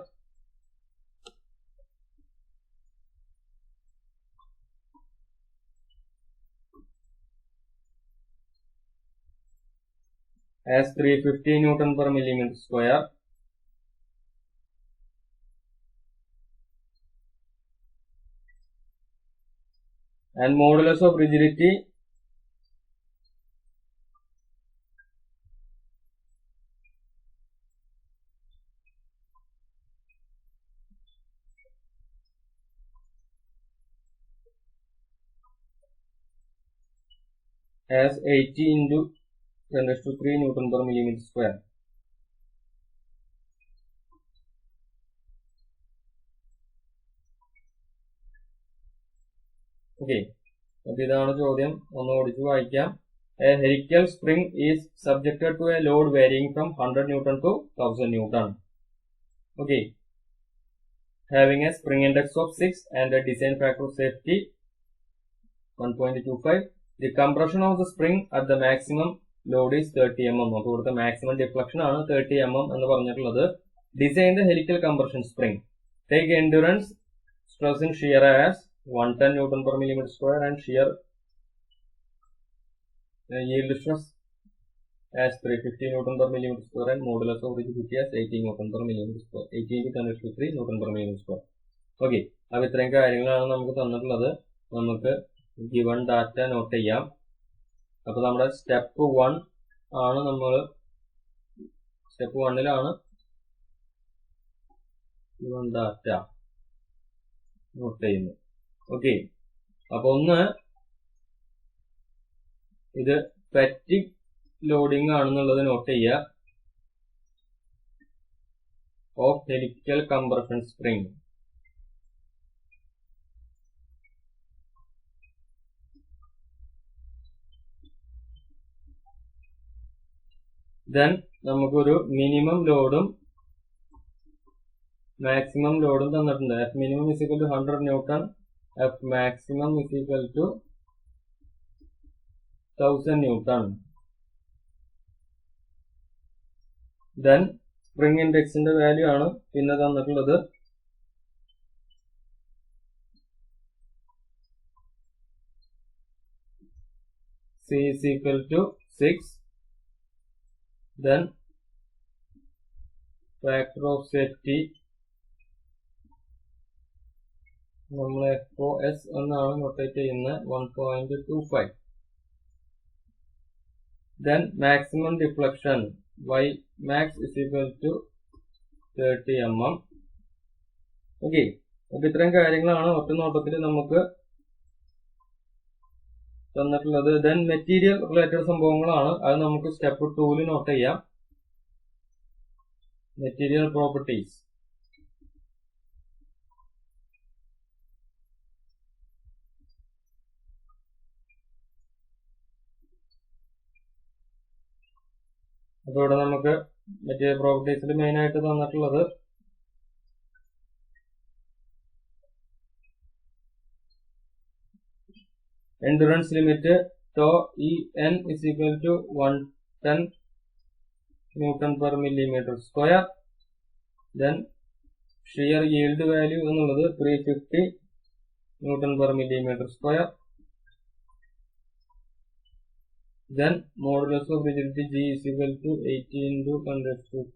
as 350 Newton per millimeter square. And modulus of rigidity as 80 into 10⁻³ Newton per millimeter square. Okay, അപ്പോൾ ഇതാണ് ചോദ്യം. ഒന്ന് ഓടിച്ചു വായിക്കാം. A helical spring is subjected to a load varying from 100 Newton to 1000 Newton. Okay, having a spring index of 6 and a design factor of safety 1.25. The compression of the spring at the maximum Lord is 30 mm. അപ്പോൾ ഇവിടുത്തെ maximum deflection ആണ് 30 mm എന്ന് പറഞ്ഞിട്ടുള്ളത്. Design the helical compression spring. Take endurance stress in shear as 110 Nm/mm² and shear yield stress as 350 Nm/mm² and modulus of rigidity as 80 Nm/mm². 80 × 10⁻³ Nm/mm². Okay, അപ്പോൾ ഇത്രയും കാര്യങ്ങളാണ് നമുക്ക് തന്നിട്ടുള്ളത്. നമുക്ക് ഗിവൺ ഡാറ്റ നോട്ട് ചെയ്യാം. അപ്പോൾ നമ്മുടെ സ്റ്റെപ്പ് 1 ആണ്, നമ്മൾ സ്റ്റെപ്പ് 1ലാണ് ഗിവൺ ഡാറ്റ നോട്ട് ചെയ്യുന്നത്. ഓക്കെ, അപ്പൊ ഒന്ന് ഇത് ഫാറ്റിക് ലോഡിംഗ് ആണെന്നുള്ളത് നോട്ട് ചെയ്യുക. Of helical compression spring. Then നമുക്കൊരു മിനിമം ലോഡും മാക്സിമം ലോഡും തന്നിട്ടുണ്ട്. F minimum is equal to 100 Newton, F maximum is equal to 1000 Newton. Then spring ഇൻഡെക്സിന്റെ വാല്യൂ ആണ് പിന്നെ തന്നിട്ടുള്ളത്. C is equal to 6. Then factor of safety നമ്മൾ FOS എന്നാണ് നോട്ടേറ്റ് ചെയ്യുന്നത്, 1.25. Then maximum deflection y max is equal to 30 mm. Okay, അപ്പൊ ഇത്രയും കാര്യങ്ങളാണ് ഒറ്റ നോട്ടത്തിൽ നമുക്ക് തന്നിട്ടുള്ളത്. ദെൻ മെറ്റീരിയൽ റിലേറ്റഡ് സംഭവങ്ങളാണ്, അത് നമുക്ക് സ്റ്റെപ്പ് 2 നോട്ട് ചെയ്യാം. Material properties. അപ്പൊ ഇവിടെ നമുക്ക് മെറ്റീരിയൽ പ്രോപ്പർട്ടീസിൽ മെയിൻ ആയിട്ട് തന്നിട്ടുള്ളത് endurance limit tau En is equal to 110 Nm/mm². Then shear yield value എന്നുള്ളത് 350 Nm/mm². Then modulus of rigidity G is equal to 80 × 10⁻³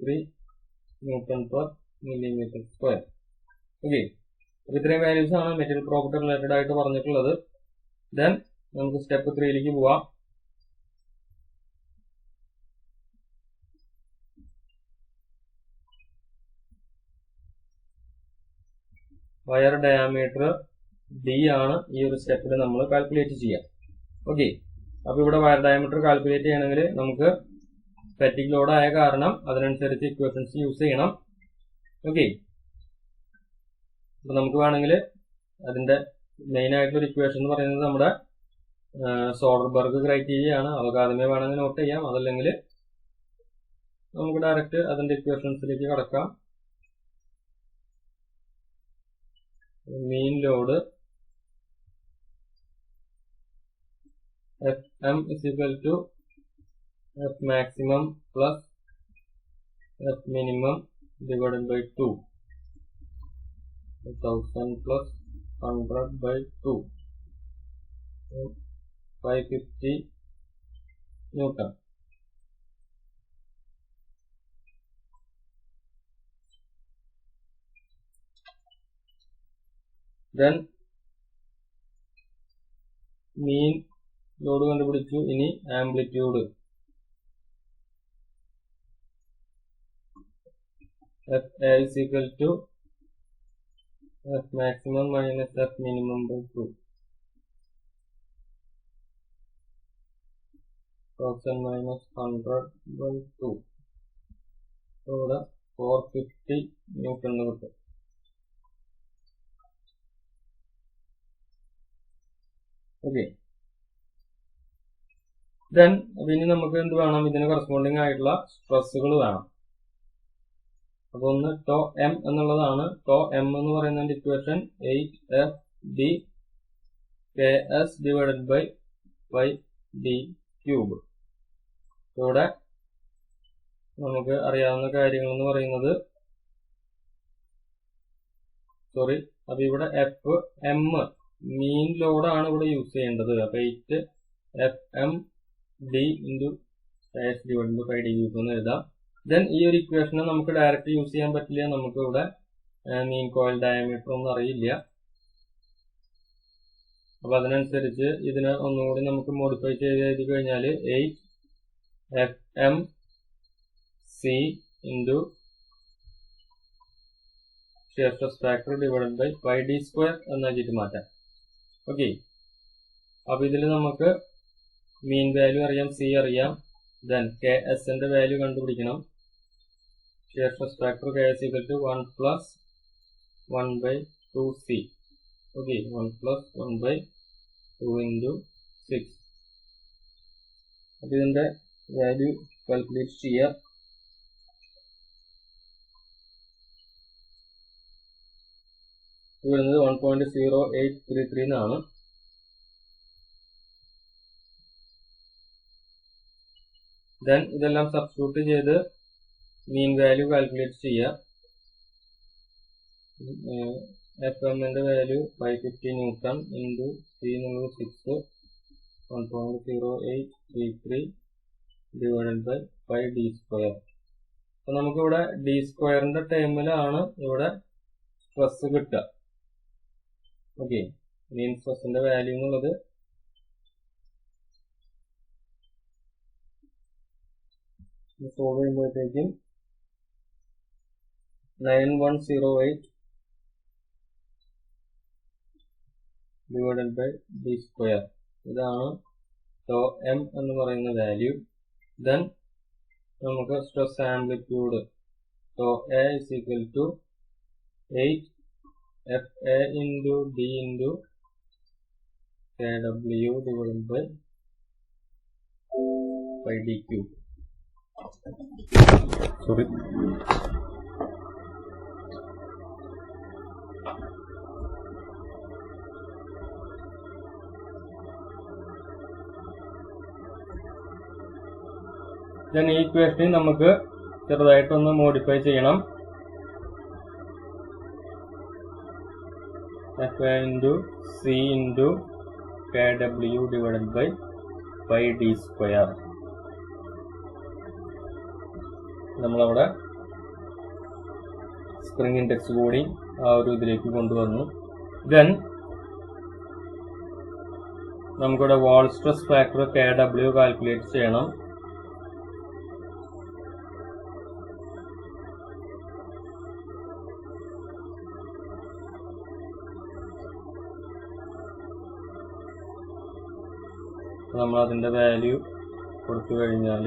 Nm/mm². Okay, ഇത്രയും വാല്യൂസ് ആണ് മെറ്റീരിയൽ പ്രോപ്പർട്ടി റിലേറ്റഡ് ആയിട്ട് പറഞ്ഞിട്ടുള്ളത്. ദെൻ നമുക്ക് സ്റ്റെപ്പ് 3ലേക്ക് പോവാം. Wire diameter D ആണ് ഈ ഒരു സ്റ്റെപ്പിൽ നമ്മൾ കാൽക്കുലേറ്റ് ചെയ്യാം. ഓക്കെ, അപ്പൊ ഇവിടെ വയർ ഡയമീറ്റർ കാൽക്കുലേറ്റ് ചെയ്യണമെങ്കിൽ നമുക്ക് ഫാറ്റിക് ലോഡ് ആയ കാരണം അതിനനുസരിച്ച് ഇക്വേഷൻസ് യൂസ് ചെയ്യണം. ഓക്കെ, അപ്പൊ നമുക്ക് വേണമെങ്കിൽ അതിന്റെ മെയിൻ ആയിട്ടുള്ള ഇക്വേഷൻ എന്ന് പറയുന്നത് നമ്മുടെ സോഡർബർഗ് ക്രൈറ്റീരിയ ആണ്. അതൊക്കെ ആദ്യമേ വേണമെങ്കിൽ നോട്ട് ചെയ്യാം, അതല്ലെങ്കിൽ നമുക്ക് ഡയറക്റ്റ് അതിന്റെ ഇക്വേഷൻസിലേക്ക് കടക്കാം. മീൻ load Fm is equal to F maximum plus F minimum divided by 2. 1000 plus 100 by 2. 550 Newton. Then mean load കണ്ടുപിടിച്ചു. ഇനി amplitude FA is equal to F maximum minus F minimum by 2. 1000 minus 100 by 2. ഇവിടെ 450 Newton എന്ന് കിട്ടും. Okay, then പിന്നെ നമുക്ക് എന്ത് വേണം, ഇതിന് കറസ്പോണ്ടിങ് ആയിട്ടുള്ള സ്ട്രെസ്സുകൾ വേണം. അപ്പൊ ഒന്ന് ടോ എം എന്നുള്ളതാണ്. ടോ എം എന്ന് പറയുന്നതിന്റെ equation 8FD KS divided bye bye D cube. ഇവിടെ നമുക്ക് അറിയാവുന്ന കാര്യങ്ങൾ എന്ന് പറയുന്നത് അപ്പൊ ഇവിടെ എഫ് എം മീൻ ലോഡാണ് ഇവിടെ യൂസ് ചെയ്യേണ്ടത്. അപ്പൊ 8 F M D into S divide by D cube എന്ന് എഴുതാം. ദെൻ ഈ ഒരു ഇക്വേഷനെ നമുക്ക് ഡയറക്റ്റ് യൂസ് ചെയ്യാൻ പറ്റില്ല. നമുക്ക് ഇവിടെ മീൻ കോയിൽ ഡയമീറ്റർ ഒന്നും അറിയില്ല. അപ്പൊ അതിനനുസരിച്ച് ഇതിനെ ഒന്നുകൂടി നമുക്ക് മോഡിഫൈ ചെയ്ത് എഴുതി കഴിഞ്ഞാൽ 8 F M C into shear stress factor divide by pi D square എന്നാക്കിയിട്ട് മാറ്റാം. ഓക്കെ, അപ്പൊ ഇതിൽ നമുക്ക് മീൻ വാല്യൂ അറിയാം, സി അറിയാം. ദെൻ കെ എസ് ന്റെ വാല്യൂ കണ്ടുപിടിക്കണം. Shear stress factor K S equal to 1 + 1/2c. Okay, 1 + 1/2 into 6. അപ്പൊ ഇതിന്റെ വാല്യൂ കാൽക്കുലേറ്റ് ചെയ്യാം. വരുന്നത് 1.0833 എന്നാണ്. ദെൻ ഇതെല്ലാം സബ്സ്റ്റിറ്റ്യൂട്ട് ചെയ്ത് മീൻ വാല്യൂ കാൽക്കുലേറ്റ് ചെയ്യാം. എഫ് എമ്മിന്റെ വാല്യൂ 550 ന്യൂട്ടൺ ഇൻറ്റു സി എന്നുള്ളത് 6, 1.0833 divided by pi D square. അപ്പൊ നമുക്കിവിടെ ഡി സ്ക്വയറിന്റെ ടേമിലാണ് ഇവിടെ സ്ട്രെസ് കിട്ടുക. ഓക്കെ, മീൻ സ്ട്രെസ്സിന്റെ വാല്യൂ എന്നുള്ളത് സോൾവ് ചെയ്യുമ്പോഴത്തേക്കും 9108 ഡിവൈഡഡ് ബൈ ഡി സ്ക്വയർ. ഇതാണ് ടോ എം എന്ന് പറയുന്ന വാല്യൂ. ദെൻ നമുക്ക് stress amplitude tau A is equal to 8 F A into D into K W divided by pi D cube. Sorry, then ഈ ഇക്വേഷനിൽ നമുക്ക് ചെറുതായിട്ടൊന്ന് മോഡിഫൈ ചെയ്യണം. F A into C into K W divided by pi D square. നമ്മളവിടെ spring index കൂടി ആ ഒരു ഇതിലേക്ക് കൊണ്ടുവന്നു. ദെൻ നമുക്കിവിടെ Wahl stress factor K W calculate ചെയ്യണം. നമ്മൾ അതിന്റെ വാല്യൂ കൊടുത്തു കഴിഞ്ഞാൽ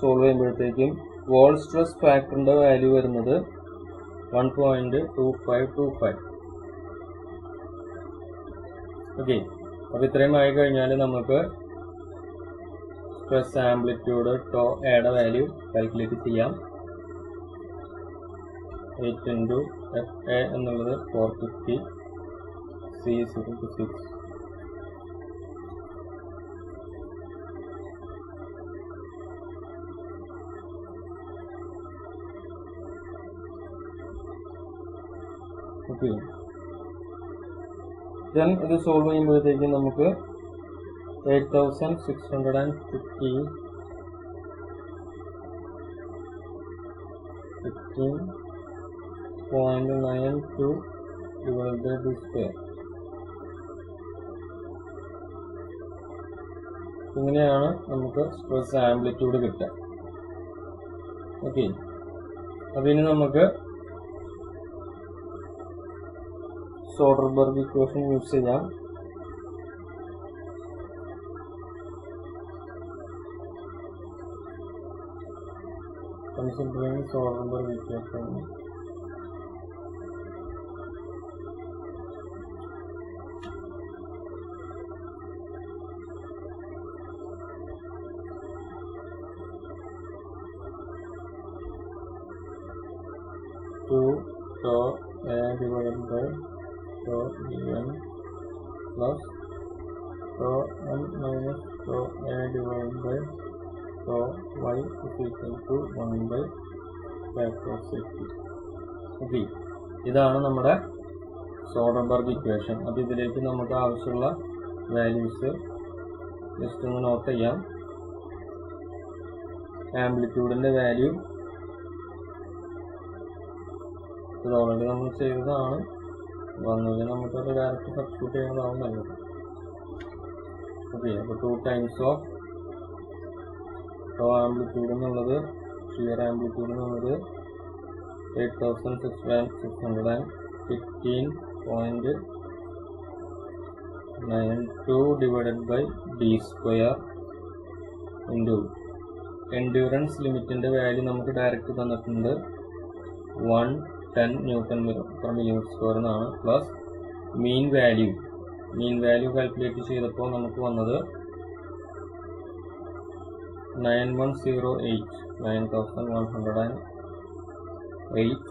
സോൾവ് ചെയ്യുമ്പോഴത്തേക്കും വാൾ സ്ട്രെസ് ഫാക്ടറിന്റെ വാല്യൂ വരുന്നത് 1.2525. ഓക്കെ, അപ്പൊ ഇത്രയും ആയി കഴിഞ്ഞാൽ നമുക്ക് സ്ട്രെസ് ആംപ്ലിറ്റ്യൂഡ് ടോ എയുടെ വാല്യൂ കാൽക്കുലേറ്റ് ചെയ്യാം. 8 ഇൻറ്റു എഫ് എ എന്നുള്ളത് 450, സി 6. ഓക്കെ, ദെൻ ഇത് സോൾവ് ചെയ്യുമ്പോഴത്തേക്കും നമുക്ക് 8650 15.92 divided by d square. ഇങ്ങനെയാണ് നമുക്ക് സ്ട്രെസ് ആംപ്ലിറ്റ്യൂഡ് കിട്ടുക. ഓക്കെ, അപ്പൊ ഇനി നമുക്ക് സോഡർബർഗ് ഇക്വേഷൻ യൂസ് ചെയ്യാം. considering Soderberg equation. 2 tau A divided by tau n plus tau n minus tau A divided by tau y is equal to 1 by factor of safety. Okay, ഇതാണ് നമ്മുടെ Soderbergh equation. അപ്പോൾ ഇതിലേക്ക് നമുക്ക് ആവശ്യമുള്ള values just ഒന്ന് not ചെയ്യാം. ആംപ്ലിറ്റ്യൂഡിൻ്റെ value ഇത് already നമ്മൾ ചെയ്തതാണ്. വന്നത് നമുക്കത് ഡയറക്റ്റ് സബ്സ്റ്റിറ്റ്യൂട്ട് ചെയ്യുന്നതാവും നല്ലത്. ഓക്കെ, അപ്പോൾ 2 times ഓഫ് ആംപ്ലിറ്റ്യൂഡ് എന്നുള്ളത് ഷിയർ ആംപ്ലിറ്റ്യൂഡ് എന്നുള്ളത് 8615.92 divided by d square into endurance ലിമിറ്റിൻ്റെ വാല്യൂ നമുക്ക് ഡയറക്റ്റ് തന്നിട്ടുണ്ട് 110 Nm/mm² എന്നാണ്. പ്ലസ് മീൻ വാല്യൂ കാൽക്കുലേറ്റ് ചെയ്തപ്പോൾ നമുക്ക് വന്നത് 9108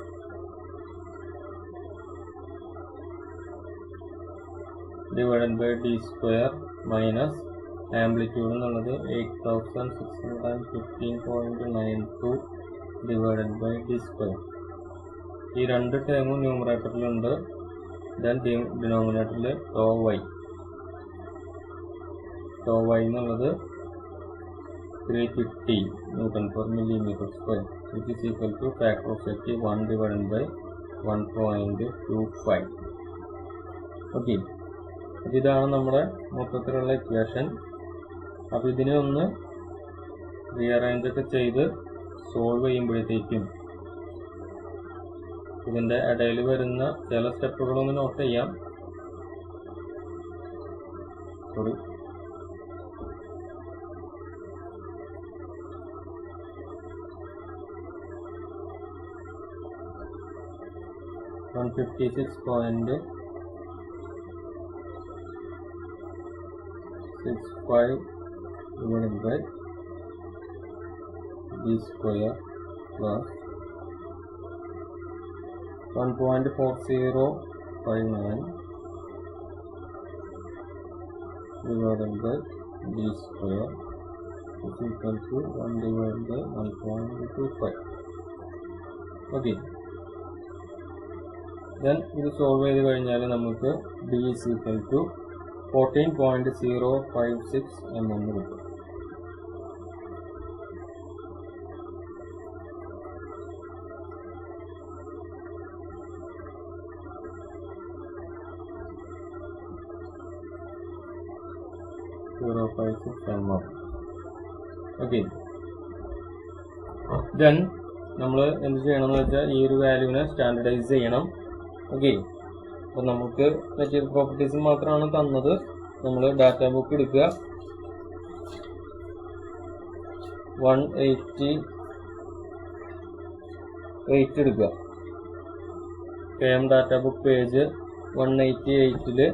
divided by d square minus amplitude എന്നുള്ളത് 8615.92 divided by d square. ഈ രണ്ട് ടേമും ന്യൂമറേറ്ററിലുണ്ട്. ദെൻ ഡിനോമിനേറ്ററിൽ tau y എന്നുള്ളത് 350 Nm/mm², which is equal to factor of safety 1 divided by 1.25. Okay, ഇതാണ് നമ്മുടെ മൊത്തത്തിലുള്ള ഇക്വേഷൻ. അപ്പോൾ ഇതിനെ ഒന്ന് റീഅറേഞ്ച് ഒക്കെ ചെയ്ത് സോൾവ് ചെയ്യുമ്പോഴത്തേക്കും ഇതിൻ്റെ ഇടയിൽ വരുന്ന ചില സ്റ്റെപ്പുകളൊന്ന് നോട്ട് ചെയ്യാം. Sorry, $156.65 divided by d square plus 1.4059 divided by d square is equal to 1 divided by 1.25. Okay, then ഇത് സോൾവ് ചെയ്ത് കഴിഞ്ഞാൽ നമുക്ക് d is equal to 14.056 mm കിട്ടും. ഓക്കെ, ദെൻ നമ്മൾ എന്ത് ചെയ്യണം എന്ന് വെച്ചാൽ ഈ ഒരു വാല്യൂവിനെ സ്റ്റാൻഡർഡൈസ് ചെയ്യണം. ഓക്കെ, അപ്പോൾ നമുക്ക് മെറ്റീരിയൽ പ്രോപ്പർട്ടീസ് മാത്രമാണ് തന്നത്. നമ്മൾ ഡാറ്റ ബുക്ക് എടുക്കുക, 188 എടുക്കുക. KM data book page 188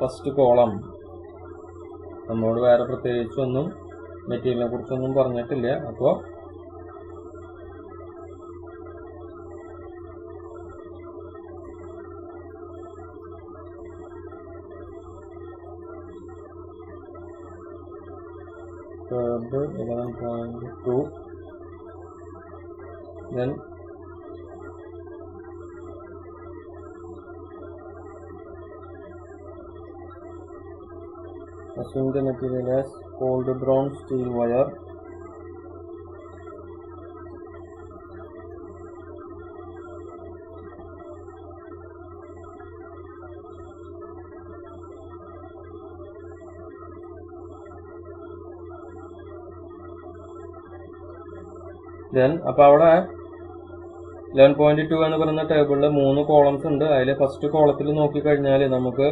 first column. നമ്മളോട് വേറെ പ്രത്യേകിച്ചൊന്നും മെറ്റീരിയലിനെ കുറിച്ചൊന്നും പറഞ്ഞിട്ടില്ല. അപ്പോൾ curved 11.2, then assume the material as cold brown steel wire. Then അപ്പോൾ അവിടെ 11.2 എന്ന് പറയുന്ന ടേബിളിൽ 3 കോളംസ് ഉണ്ട്. അതിൽ ഫസ്റ്റ് കോളത്തിൽ നോക്കിക്കഴിഞ്ഞാൽ നമുക്ക്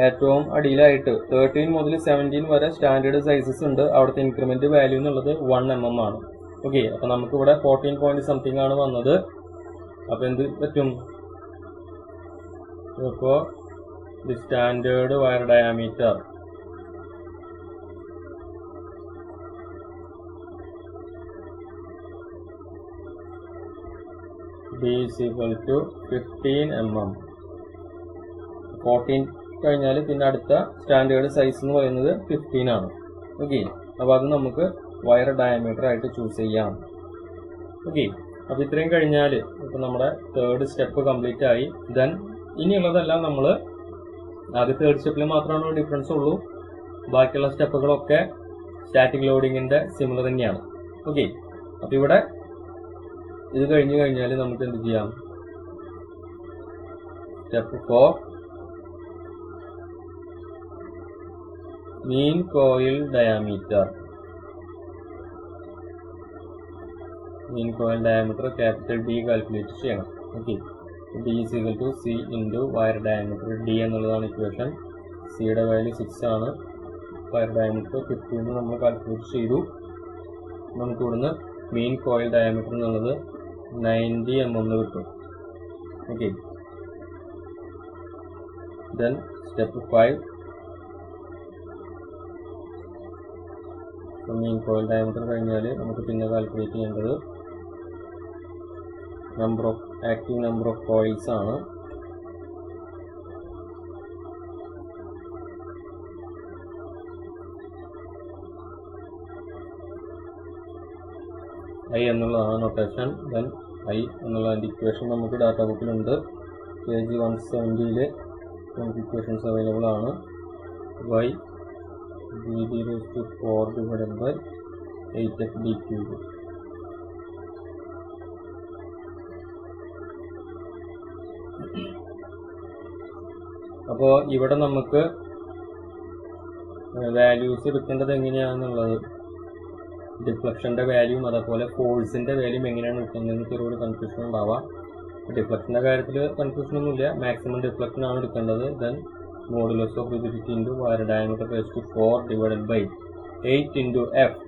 ഏറ്റവും അടിയിലായിട്ട് 13 മുതൽ 17 വരെ സ്റ്റാൻഡേർഡ് സൈസസ് ഉണ്ട്. അവിടുത്തെ ഇൻക്രിമെന്റ് വാല്യൂ എന്നുള്ളത് 1 mm ആണ്. ഓക്കെ, അപ്പോൾ നമുക്കിവിടെ 14 പോയിന്റ് സംതിങ് ആണ് വന്നത്. അപ്പോൾ എന്ത് പറ്റും? ഇപ്പോൾ the standard wire diameter d is equal to 15 mm. 14 കഴിഞ്ഞാൽ പിന്നെ അടുത്ത സ്റ്റാൻഡേർഡ് സൈസ് എന്ന് പറയുന്നത് 15 ആണ്. ഓക്കെ, അപ്പോൾ അത് നമുക്ക് വയർ ഡയമീറ്റർ ആയിട്ട് ചൂസ് ചെയ്യാം. ഓക്കെ, അപ്പോൾ ഇത്രയും കഴിഞ്ഞാൽ ഇപ്പോൾ നമ്മുടെ തേർഡ് സ്റ്റെപ്പ് കംപ്ലീറ്റ് ആയി. ദെൻ ഇനിയുള്ളതെല്ലാം നമ്മൾ ആദ്യ തേർഡ് സ്റ്റെപ്പിൽ മാത്രമാണ് ഡിഫറൻസ് ഉള്ളൂ. ബാക്കിയുള്ള സ്റ്റെപ്പുകളൊക്കെ സ്റ്റാറ്റിക് ലോഡിങ്ങിൻ്റെ സിമിലർ തന്നെയാണ്. ഓക്കെ, അപ്പോൾ ഇവിടെ ഇത് കഴിഞ്ഞ് കഴിഞ്ഞാൽ നമുക്ക് എന്ത് ചെയ്യാം? Step 4 mean coil diameter. Mean coil diameter capital D calculate ചെയ്യണം. Okay, D is equal to C into wire diameter. D എന്നുള്ളതാണ് ഇക്വേഷൻ. സിയുടെ വാല്യൂ 6 ആണ്. വയർ ഡയമീറ്റർ 15 നമ്മൾ കാൽക്കുലേറ്റ് ചെയ്തു. നമുക്ക് ഇവിടുന്ന് മീൻ കോയിൽ ഡയമീറ്റർ എന്നുള്ളത് 90 mm കിട്ടും. ഓക്കെ, ദെൻ സ്റ്റെപ്പ് 5 മീൻ കോയിൽ ഡയമീറ്റർ കഴിഞ്ഞാൽ നമുക്ക് പിന്നെ കാൽക്കുലേറ്റ് ചെയ്യേണ്ടത് ആക്റ്റീവ് നമ്പർ ഓഫ് കോയിൽസ് ആണ്. I എന്നുള്ളതാണ് നൊട്ടേഷൻ. ദെൻ I എന്നുള്ളതിൻ്റെ ഇക്വേഷൻ നമുക്ക് ഡാറ്റ ബുക്കിലുണ്ട്. പേജ് 170 നമുക്ക് ഇക്വേഷൻസ് അവൈലബിൾ ആണ്. y d⁴ divided by 8f d³. അപ്പോൾ ഇവിടെ നമുക്ക് വാല്യൂസ് എടുക്കേണ്ടത് എങ്ങനെയാണെന്നുള്ളത്, ഡിഫ്ലക്ഷൻ്റെ വാല്യൂം അതേപോലെ ഫോഴ്സിൻ്റെ വാല്യൂം എങ്ങനെയാണ് എടുക്കേണ്ടതെന്ന് ചെറിയൊരു കൺഫ്യൂഷൻ ഉണ്ടാവാം. ഡിഫ്ലക്ഷൻ്റെ കാര്യത്തിൽ കൺഫ്യൂഷനൊന്നുമില്ല, മാക്സിമം ഡിഫ്ലക്ഷൻ ആണ് എടുക്കേണ്ടത്. Then modulus of rigidity into wire diameter raise to 4 divided by 8 into F.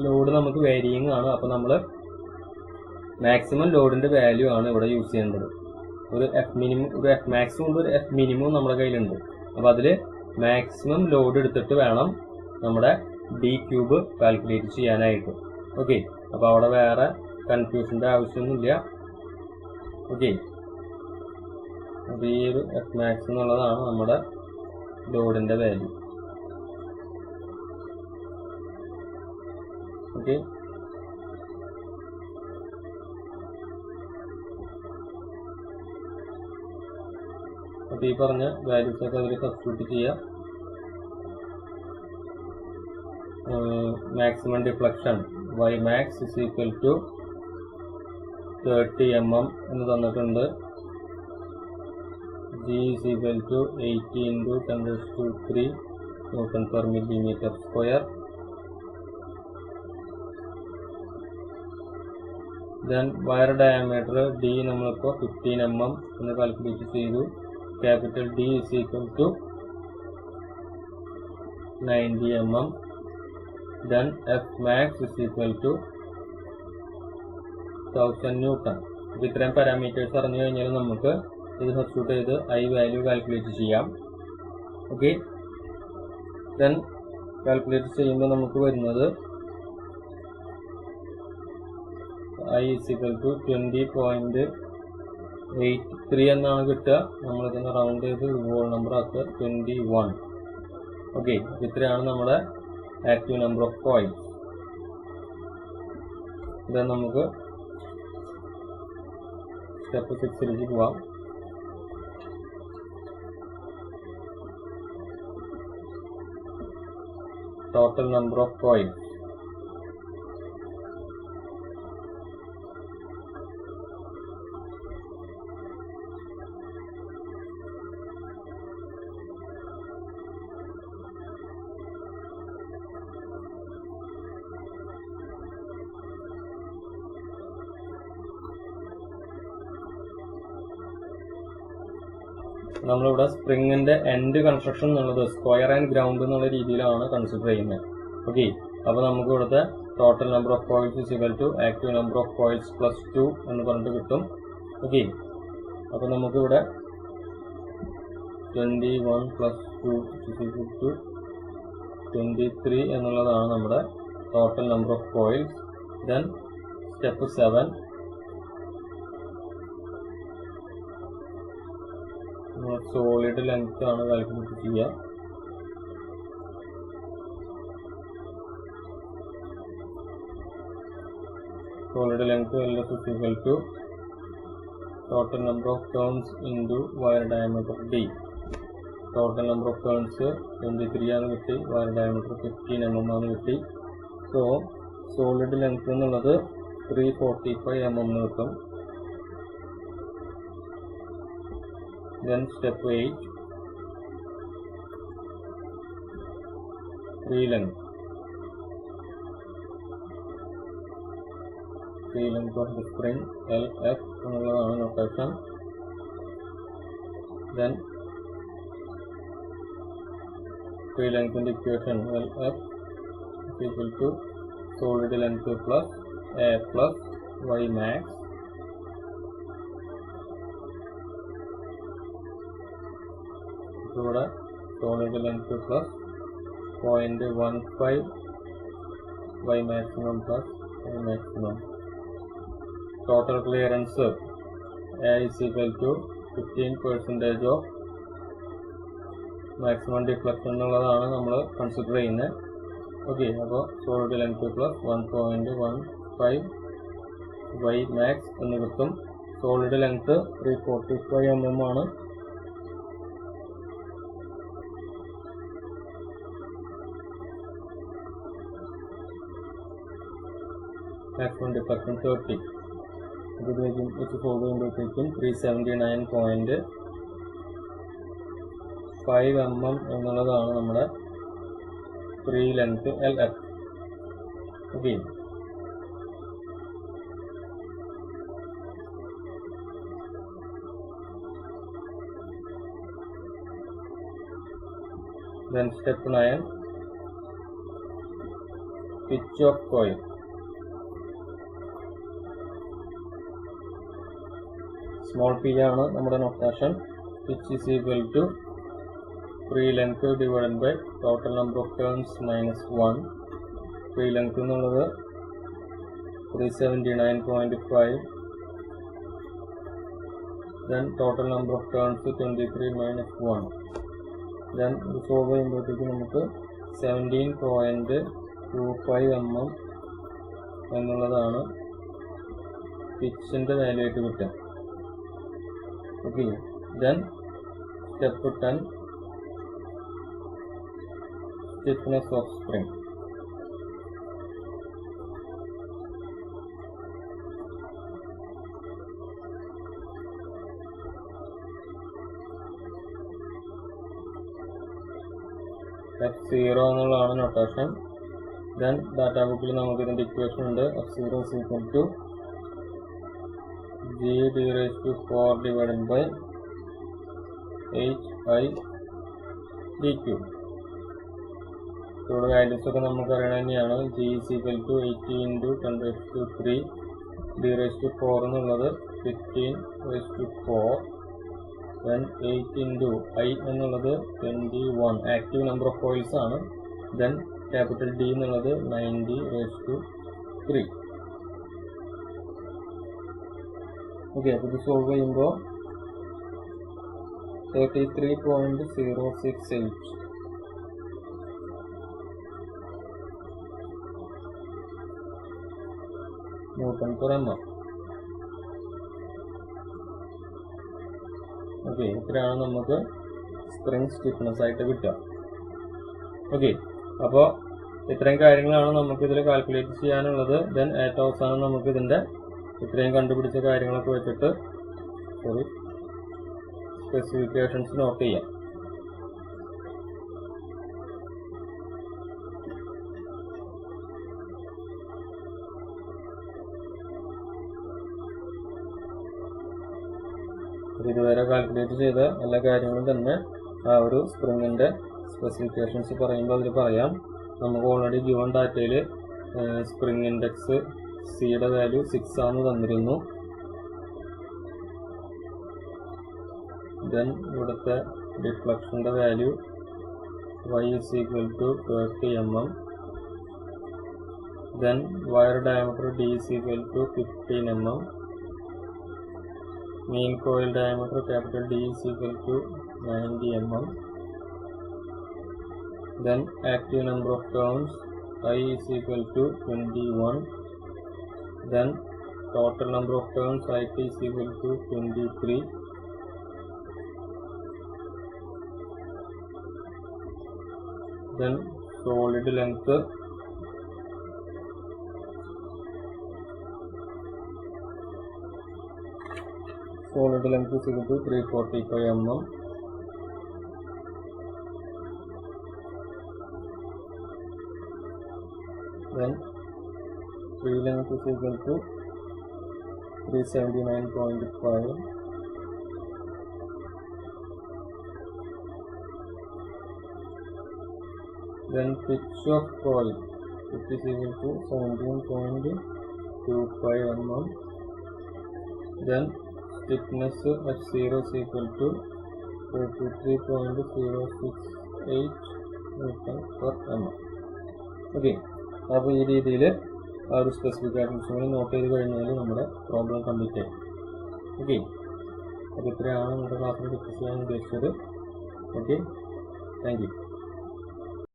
Load നമുക്ക് വേരിയിങ് ആണ്, അപ്പോൾ നമ്മൾ മാക്സിമം ലോഡിൻ്റെ വാല്യൂ ആണ് ഇവിടെ യൂസ് ചെയ്യേണ്ടത്. ഒരു എഫ് മിനിമം, ഒരു എഫ് മാക്സിമം ഉണ്ട്, ഒരു എഫ് മിനിമം നമ്മുടെ കയ്യിലുണ്ട്. അപ്പോൾ അതിൽ മാക്സിമം ലോഡ് എടുത്തിട്ട് വേണം നമ്മുടെ d³ കാൽക്കുലേറ്റ് ചെയ്യാനായിട്ട്. ഓക്കെ, അപ്പോൾ അവിടെ വേറെ കൺഫ്യൂഷൻ്റെ ആവശ്യമൊന്നുമില്ല. ഓക്കെ, അപ്പോൾ ഈ ഒരു എഫ് മാക്സ് എന്നുള്ളതാണ് നമ്മുടെ ലോഡിൻ്റെ വാല്യൂ. ഓക്കെ, അപ്പോൾ ഈ പറഞ്ഞ വാല്യൂസൊക്കെ അതിൽ സബ്സ്റ്റിറ്റ്യൂട്ട് ചെയ്യുക. Maximum deflection y max is equal to 30 mm എന്ന് തന്നിട്ടുണ്ട്. G is equal to 80 into 10⁻³ Newton per millimeter square. Then wire diameter D നമ്മളിപ്പോൾ 15 mm എന്ന് കാൽക്കുലേറ്റ് ചെയ്തു. Capital D is equal to 90 mm. Then F max is equal to 1000 Newton. അപ്പോൾ ഇത്രയും parameters അറിഞ്ഞു കഴിഞ്ഞാൽ നമുക്ക് ഇത് സബ്സ്റ്റിറ്റ്യൂട്ട് ചെയ്ത് I വാല്യൂ കാൽക്കുലേറ്റ് ചെയ്യാം. ഓക്കെ, ദെൻ കാൽക്കുലേറ്റ് ചെയ്യുമ്പോൾ നമുക്ക് വരുന്നത് I is equal to 20.83 എന്നാണ് കിട്ടുക. നമ്മളിതിന് റൗണ്ട് ചെയ്ത് ഹോൾ നമ്പർ ആക്കുക 21. ഓക്കെ, ഇത്രയാണ് നമ്മുടെ ആക്റ്റീവ് നമ്പർ ഓഫ് കോയിൽസ്. ഇത് നമുക്ക് സ്റ്റെപ്പ് 6 പോവാം. Total number of coils. നമ്മളിവിടെ സ്പ്രിങ്ങിന്റെ എൻഡ് കൺസ്ട്രക്ഷൻ എന്നുള്ളത് സ്ക്വയർ ആൻഡ് ഗ്രൗണ്ട് എന്നുള്ള രീതിയിലാണ് കൺസിഡർ ചെയ്യുന്നത്. ഓക്കെ, അപ്പോൾ നമുക്ക് ഇവിടുത്തെ total number of coils is equal to active number of coils plus 2 എന്ന് പറഞ്ഞിട്ട് കിട്ടും. ഓക്കെ, അപ്പോൾ നമുക്കിവിടെ 21 പ്ലസ് 2 ഇസ് ഈക്വൽ ടു 23 എന്നുള്ളതാണ് നമ്മുടെ total number of coils. Then step 7 solid length ആണ് കാൽക്കുലേറ്റ് ചെയ്യുക. Solid length LS is equal to total number of turns into wire diameter D. Total number of turns 23 ആണ് കിട്ടി, wire diameter 15 mm ആണ് കിട്ടി. So solid length എന്നുള്ളത് 345 mm കിട്ടും. Then step 8, free length. Free length of the spring LF എന്നുള്ളതാണ് notation. Then free length in the equation LF is equal to solid length plus A plus Y max ഇവിടെ solid length plus 0.15 Y maximum plus Y maximum. Total clearance A is equal to 15% of maximum deflection എന്നുള്ളതാണ് നമ്മൾ consider ചെയ്യുന്നത്. Okay, അപ്പോൾ solid length plus 1.15 Y max എന്ന് കിട്ടും. Solid length 345 mm ആണ്. maximum deflection 30. ഇതിലേക്ക് വെച്ച് സോൾവ് ചെയ്യുമ്പോഴത്തേക്കും 379.5 mm എന്നുള്ളതാണ് നമ്മുടെ free length LF. Okay, then step 9, pitch of coil. Small p ആണ് നമ്മുടെ notation. Pitch is equal to free length divided by total number of turns minus 1. Free length എന്നുള്ളത് 379.5. Then total number of turns 23 minus 1. Then solve ചെയ്യുമ്പോഴത്തേക്ക് നമുക്ക് 17.25 mm എന്നുള്ളതാണ് പിച്ചിൻ്റെ value ആയിട്ട് കിട്ടുക. Okay, then step 10, stiffness of spring. F0 എന്നുള്ളതാണ് notation. Then data ബുക്കിൽ നമുക്ക് ഇതിൻ്റെ ഇക്വേഷൻ ഉണ്ട്. F0 is equal to G d raised to 4 divided by HI dq. ഇവിടെ വാല്യൂസ് ഒക്കെ നമുക്ക് അറിയണ തന്നെയാണ്. G is equal to 80 into 10 raised to 3, d raised to 4 എന്നുള്ളത് 15 raised to 4, then 8 into I എന്നുള്ളത് 21, ആക്റ്റീവ് നമ്പർ ഓഫ് കോയിൽസ് ആണ്. then capital D എന്നുള്ളത് 90 raised to 3. Okay, അപ്പോൾ ഇത് സോൾവ് ചെയ്യുമ്പോൾ 33.068 ന്യൂട്ടൺ പെർ mm. ഓക്കെ, ഇത്രയാണ് നമുക്ക് സ്പ്രിംഗ് സ്റ്റിഫ്നെസ് ആയിട്ട് കിട്ടുക. ഓക്കെ, അപ്പോൾ ഇത്രയും കാര്യങ്ങളാണ് നമുക്കിതിൽ കാൽക്കുലേറ്റ് ചെയ്യാനുള്ളത്. ദെൻ ഏറ്റവും അവസാനം നമുക്കിതിൻ്റെ ഇത്രയും കണ്ടുപിടിച്ച കാര്യങ്ങളൊക്കെ വെച്ചിട്ട് ഒരു സ്പെസിഫിക്കേഷൻസ് നോട്ട് ചെയ്യാം. ഇതുവരെ കാൽക്കുലേറ്റ് ചെയ്ത എല്ലാ കാര്യങ്ങളും തന്നെ ആ ഒരു സ്പ്രിങ്ങിൻ്റെ സ്പെസിഫിക്കേഷൻസ് പറയുമ്പോൾ അതിൽ പറയാം. നമുക്ക് ഓൾറെഡി ഗിവൺ ഡാറ്റയിൽ സ്പ്രിങ് ഇൻഡെക്സ് സിയുടെ വാല്യൂ 6 ആണെന്ന് തന്നിരുന്നു. ദെൻ ഇവിടുത്തെ ഡിഫ്ലക്ഷൻ്റെ value y is equal to 30 mm. Then wire diameter D is equal to 15 mm. Mean coil diameter capital D is equal to 90 mm. Then active number of turns I is equal to 21. Then total number of turns IT is equal to 23. Then solid length is equal to 345 mm. Then tree length is equal to 379.5. Then pitch of coil, it is equal to 17.25 mm. Then stiffness at 0 is equal to 33.068 Newton per mm. Okay. അപ്പോൾ ഈ രീതിയിൽ ആ ഒരു specifications not ചെയ്ത് കഴിഞ്ഞാൽ നമ്മുടെ problem complete ആയി. Okay, അപ്പോൾ ഇത്രയാണ് നമ്മുടെ ക്ലാസ്സിൽ ഡിസ്കസ് ചെയ്യാൻ ഉദ്ദേശിച്ചത്. Okay, thank you.